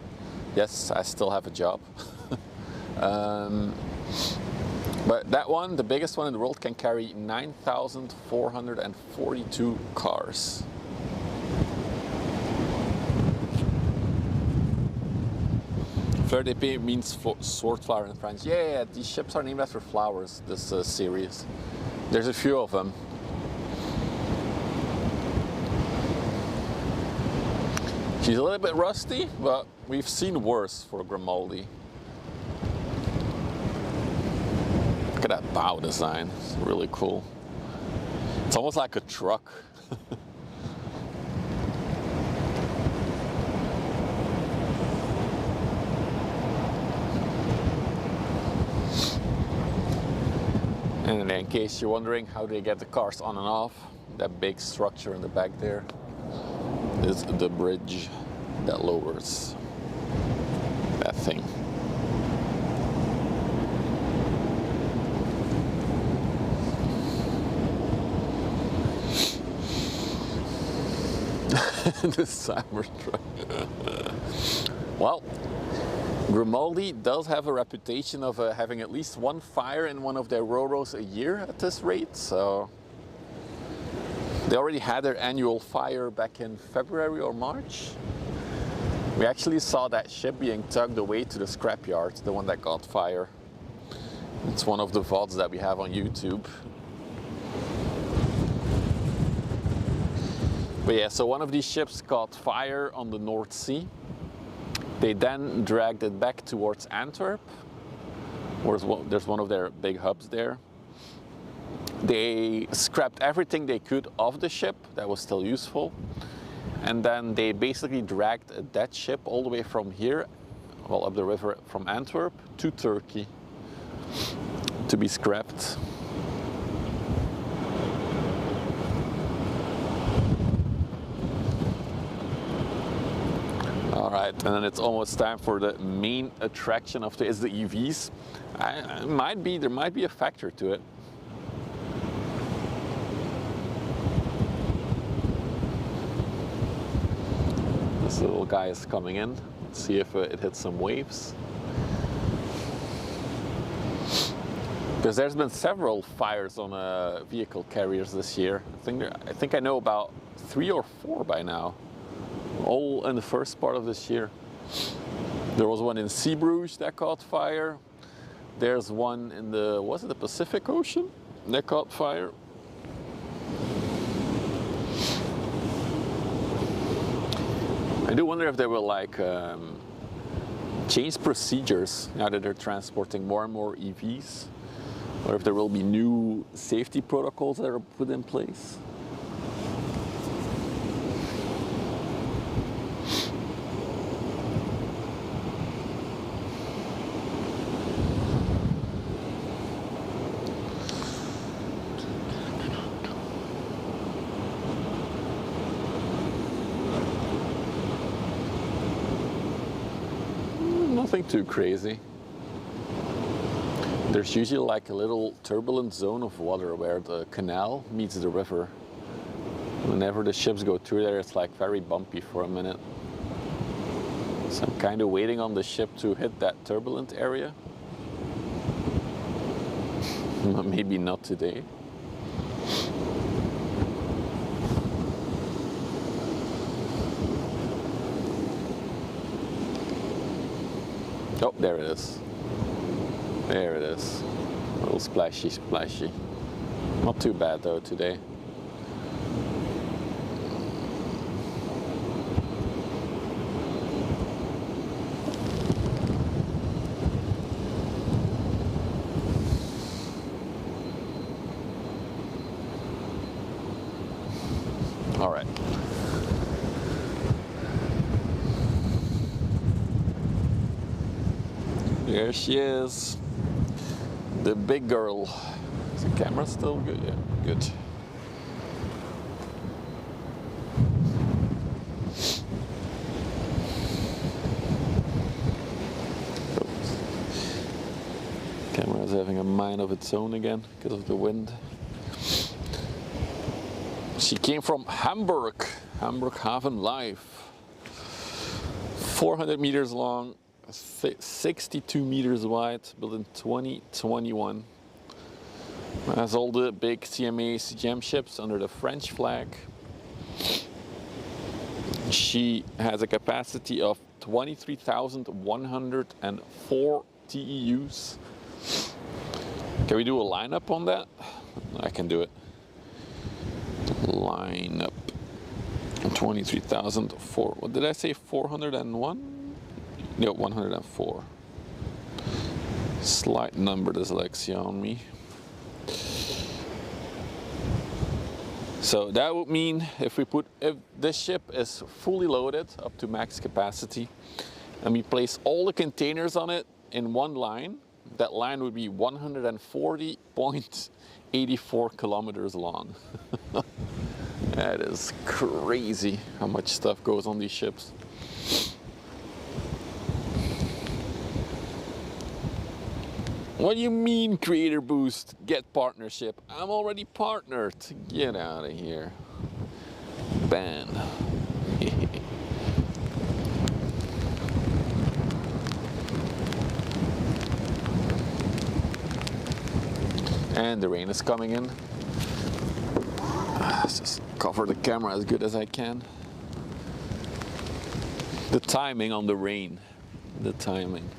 A: Yes, I still have a job. But that one, the biggest one in the world, can carry 9,442 cars. Fleur d'épée means sword flower in French. Yeah, these ships are named after flowers, this series. There's a few of them. She's a little bit rusty, but we've seen worse for Grimaldi. Look at that bow design, it's really cool. It's almost like a truck. And in case you're wondering how they get the cars on and off, that big structure in the back there is the bridge that lowers that thing. The Cybertruck. Well, Grimaldi does have a reputation of having at least one fire in one of their Ro-Ros a year at this rate, so they already had their annual fire back in February or March. We actually saw that ship being tugged away to the scrapyard, the one that got fire. It's one of the VODs that we have on YouTube. But yeah, so one of these ships caught fire on the North Sea. They then dragged it back towards Antwerp, there's one of their big hubs there. They scrapped everything they could off the ship that was still useful, and then they basically dragged a dead ship all the way from here, well, up the river from Antwerp to Turkey to be scrapped. Alright, and then it's almost time for the main attraction of the EVs. There might be a factor to it. This little guy is coming in. Let's see if it hits some waves. Because there's been several fires on vehicle carriers this year. I think I know about 3 or 4 by now, all in the first part of this year. There was one in Zeebrugge that caught fire. There's one in was it the Pacific Ocean that caught fire? I do wonder if they will like change procedures now that they're transporting more and more EVs, or if there will be new safety protocols that are put in place. Nothing too crazy. There's usually like a little turbulent zone of water where the canal meets the river. Whenever the ships go through there, it's like very bumpy for a minute. So I'm kind of waiting on the ship to hit that turbulent area. Maybe not today. Oh, there it is. There it is. A little splashy, splashy. Not too bad though today. All right. There she is, the big girl. Is the camera still good? Yeah, good. Oops. Camera is having a mind of its own again because of the wind. She came from Hamburg, Hamburg Haven Live. 400 meters long. 62 meters wide, built in 2021. Has all the big CMA CGM ships under the French flag. She has a capacity of 23,104 TEUs. Can we do a lineup on that? I can do it. Lineup 23,004. What did I say? 401? No, 104. Slight number dyslexia on me. So that would mean if this ship is fully loaded up to max capacity and we place all the containers on it in one line, that line would be 140.84 kilometers long. That is crazy how much stuff goes on these ships. What do you mean, Creator Boost? Get partnership. I'm already partnered. Get out of here. Ban. And the rain is coming in. Let's just cover the camera as good as I can. The timing on the rain. The timing.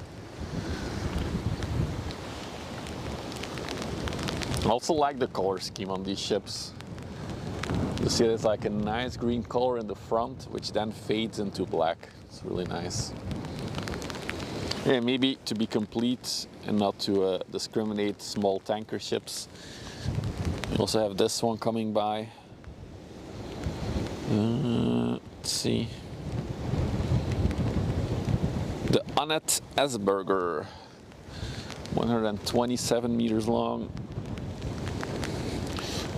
A: I also like the color scheme on these ships. You see there's like a nice green color in the front, which then fades into black. It's really nice. Yeah, maybe to be complete and not to discriminate small tanker ships. We also have this one coming by. Let's see. The Annette Esberger. 127 meters long.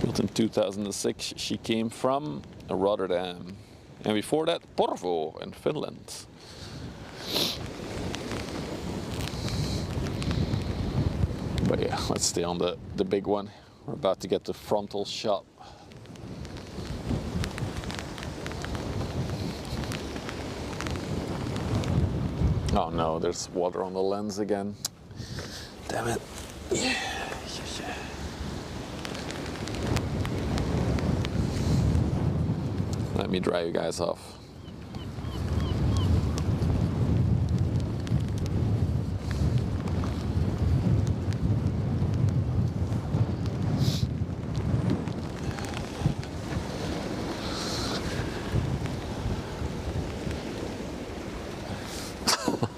A: Built in 2006, she came from Rotterdam. And before that, Porvoo in Finland. But yeah, let's stay on the big one. We're about to get the frontal shot. Oh no, there's water on the lens again. Damn it. Yeah. me dry you guys off.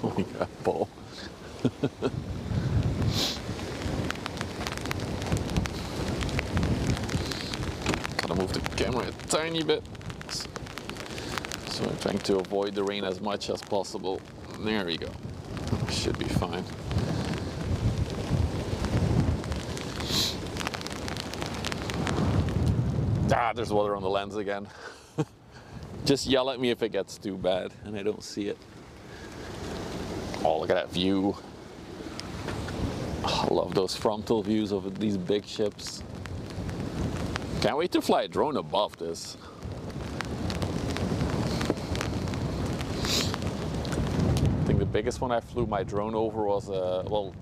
A: Oh my god, ball. Gotta move the camera a tiny bit. So I'm trying to avoid the rain as much as possible. There we go. Should be fine. Ah, there's water on the lens again. Just yell at me if it gets too bad and I don't see it. Oh, look at that view. Oh, I love those frontal views of these big ships. Can't wait to fly a drone above this. I think the biggest one I flew my drone over was, well,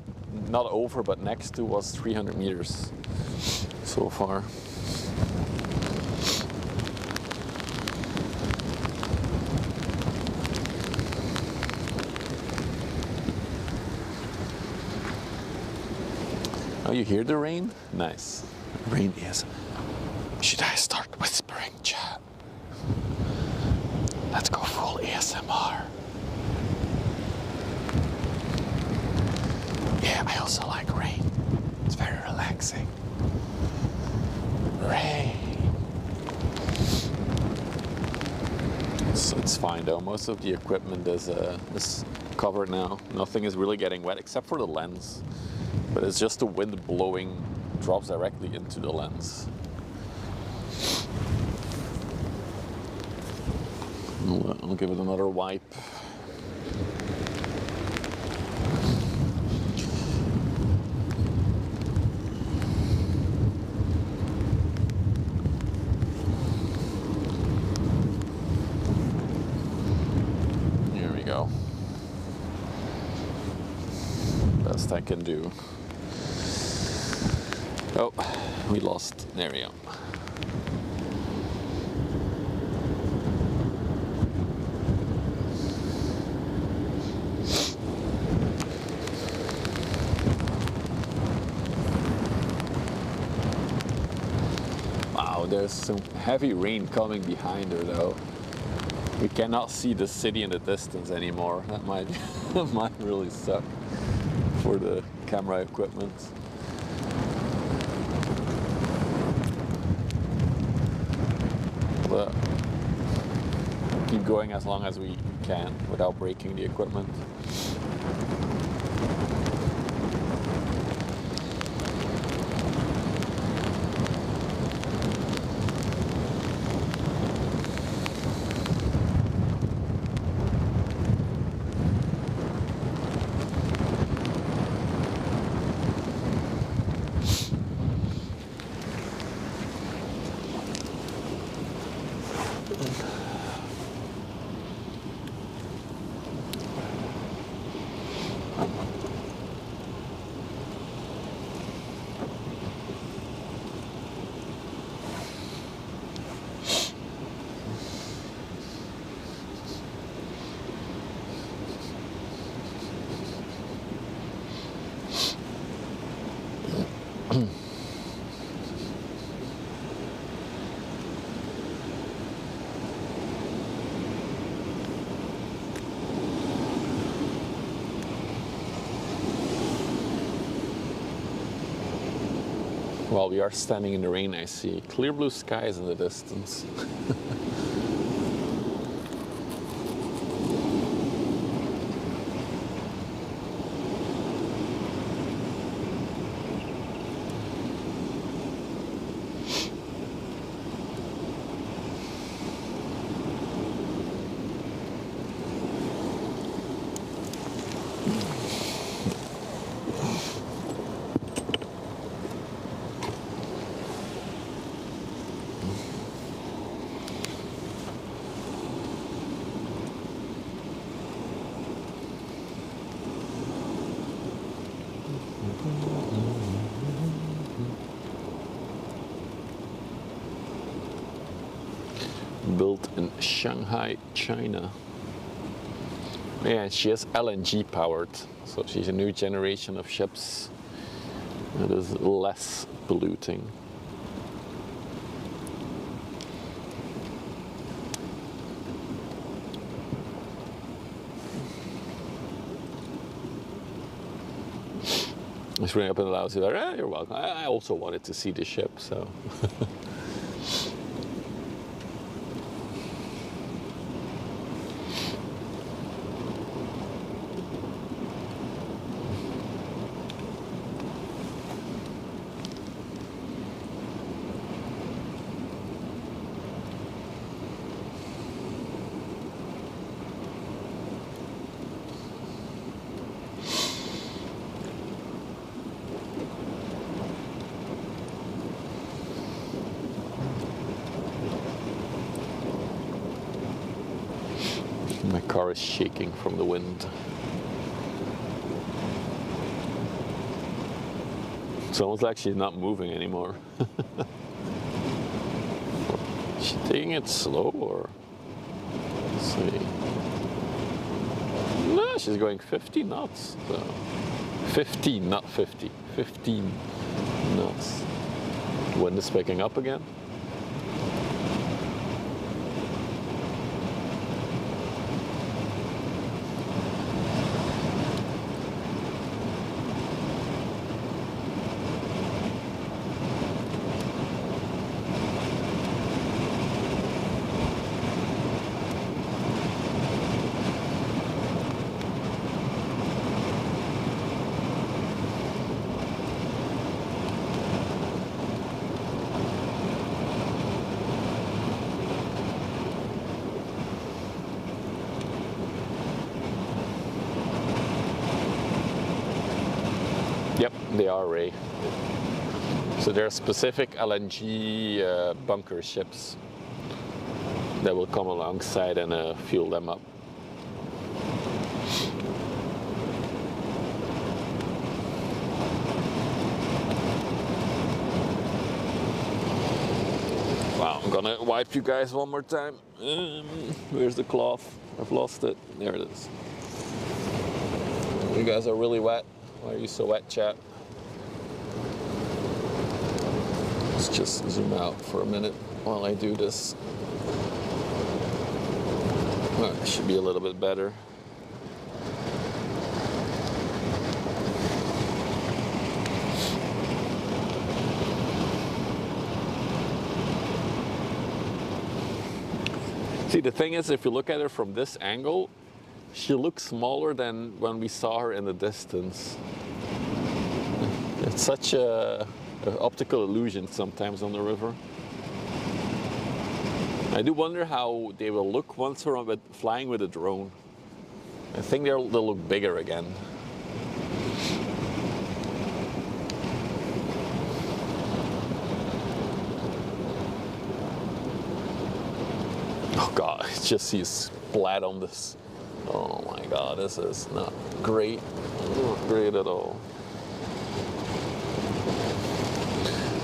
A: not over, but next to was 300 meters so far. Oh, you hear the rain? Nice. Rain is. Should I start whispering, chat? Let's go full ASMR. Yeah, I also like rain. It's very relaxing. Rain. So it's fine though. Most of the equipment is covered now. Nothing is really getting wet except for the lens. But it's just the wind blowing drops directly into the lens. I'll give it another wipe. Here we go. Best I can do. Oh, we lost. There we go. Wow, there's some heavy rain coming behind her though. We cannot see the city in the distance anymore. That might, that might really suck for the camera equipment. But keep going as long as we can without breaking the equipment. While we are standing in the rain, I see clear blue skies in the distance. built in Shanghai, China. Yeah, she is LNG powered, so she's a new generation of ships that is less polluting. Just ring up in the loud, say, "Ah, you're welcome. I also wanted to see the ship, so." My car is shaking from the wind. It's almost like she's not moving anymore. Is she taking it slow or? Let's see. No, she's going 50 knots. So 15, not 50. 15 knots. Wind is picking up again. Yep, they are, Ray. So there are specific LNG bunker ships that will come alongside and fuel them up. Wow, I'm gonna wipe you guys one more time. Where's the cloth? I've lost it. There it is. You guys are really wet. Why are you so wet, chat? Let's just zoom out for a minute while I do this. Oh, it should be a little bit better. See, the thing is, if you look at her from this angle, she looks smaller than when we saw her in the distance. It's such an optical illusion sometimes on the river. I do wonder how they will look once we're flying with a drone. I think they'll look bigger again. Oh God, I just see splat on this. Oh my God, this is not great. Not great at all.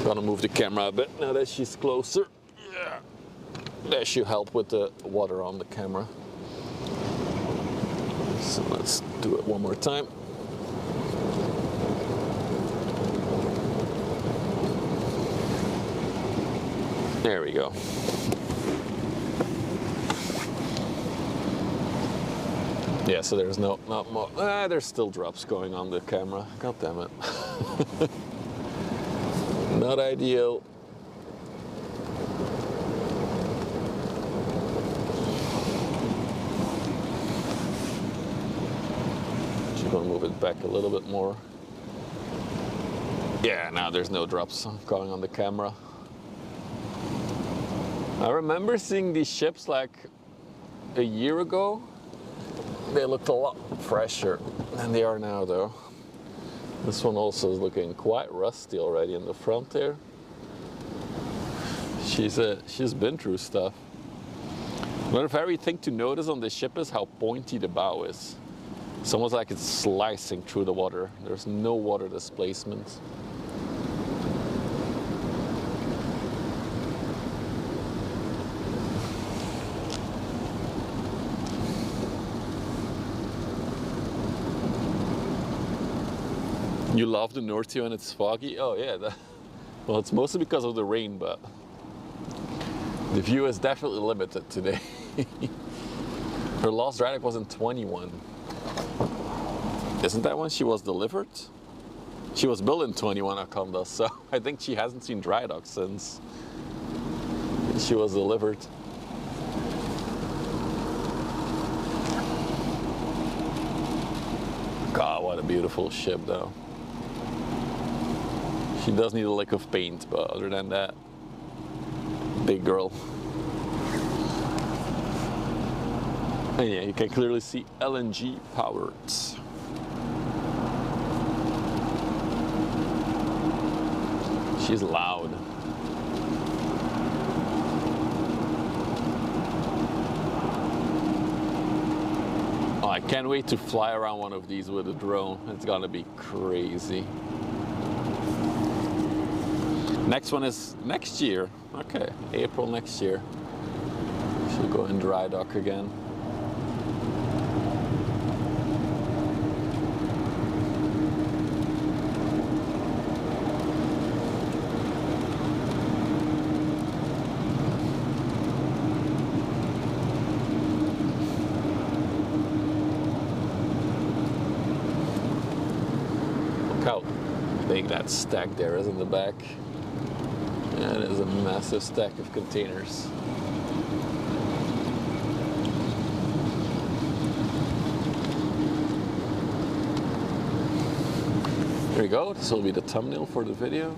A: Gonna move the camera a bit now that she's closer. Yeah. That should help with the water on the camera. So let's do it one more time. There we go. Yeah, so there's not more. There's still drops going on the camera. God damn it. Not ideal. Just gonna move it back a little bit more. Yeah, now there's no drops going on the camera. I remember seeing these ships like a year ago. They looked a lot fresher than they are now, though. This one also is looking quite rusty already in the front there. She's been through stuff. Another very thing to notice on this ship is how pointy the bow is. It's almost like it's slicing through the water. There's no water displacement. You love the North Sea when it's foggy? Oh yeah, well, it's mostly because of the rain, but the view is definitely limited today. Her last dry dock was in 21. Isn't that when she was delivered? She was built in 21 at Conda, so I think she hasn't seen dry dock since she was delivered. God, what a beautiful ship though. She does need a lick of paint, but other than that, big girl. And yeah, you can clearly see LNG powered. She's loud. Oh, I can't wait to fly around one of these with a drone. It's gonna be crazy. Next one is next year. Okay, April next year. She'll go in dry dock again. Look how big that stack there is in the back. Yeah, it is a massive stack of containers. There you go, this will be the thumbnail for the video.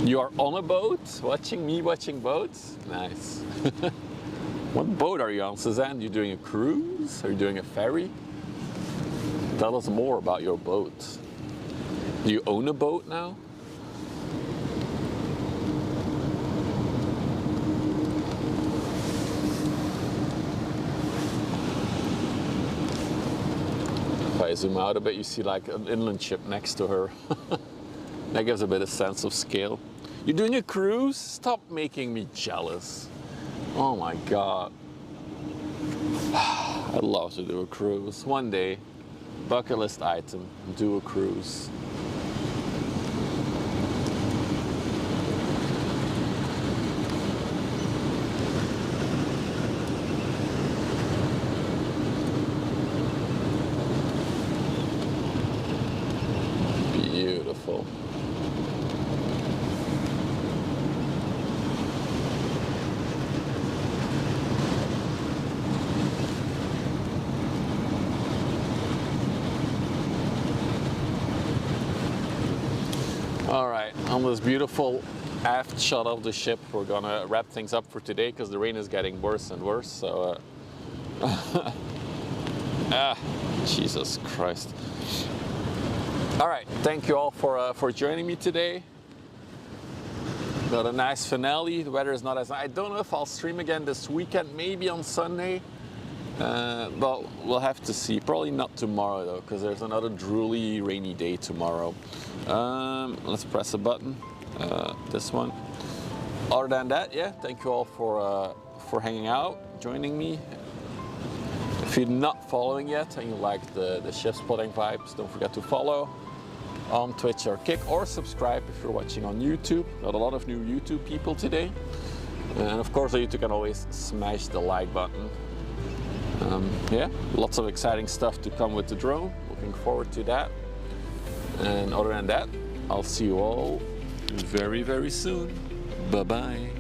A: You are on a boat, watching me watching boats? Nice. What boat are you on, Suzanne? You doing a cruise? Are you doing a ferry? Tell us more about your boat. Do you own a boat now? If I zoom out a bit, you see like an inland ship next to her. That gives a bit of sense of scale. You're doing a cruise? Stop making me jealous. Oh my God. I'd love to do a cruise. One day, bucket list item, do a cruise. Beautiful. All right, on this beautiful aft shot of the ship, we're gonna wrap things up for today because the rain is getting worse and worse. So, Jesus Christ. All right, thank you all for joining me today. Got a nice finale. The weather is not as nice. I don't know if I'll stream again this weekend, maybe on Sunday. But we'll have to see. Probably not tomorrow though, because there's another drooly rainy day tomorrow. Let's press a button. This one. Other than that, yeah, thank you all for hanging out, joining me. If you're not following yet and you like the ship spotting vibes, don't forget to follow on Twitch or Kick, or subscribe if you're watching on YouTube. Got a lot of new YouTube people today. And of course, you can always smash the like button. Yeah, lots of exciting stuff to come with the drone. Looking forward to that. And other than that, I'll see you all very, very soon. Bye-bye.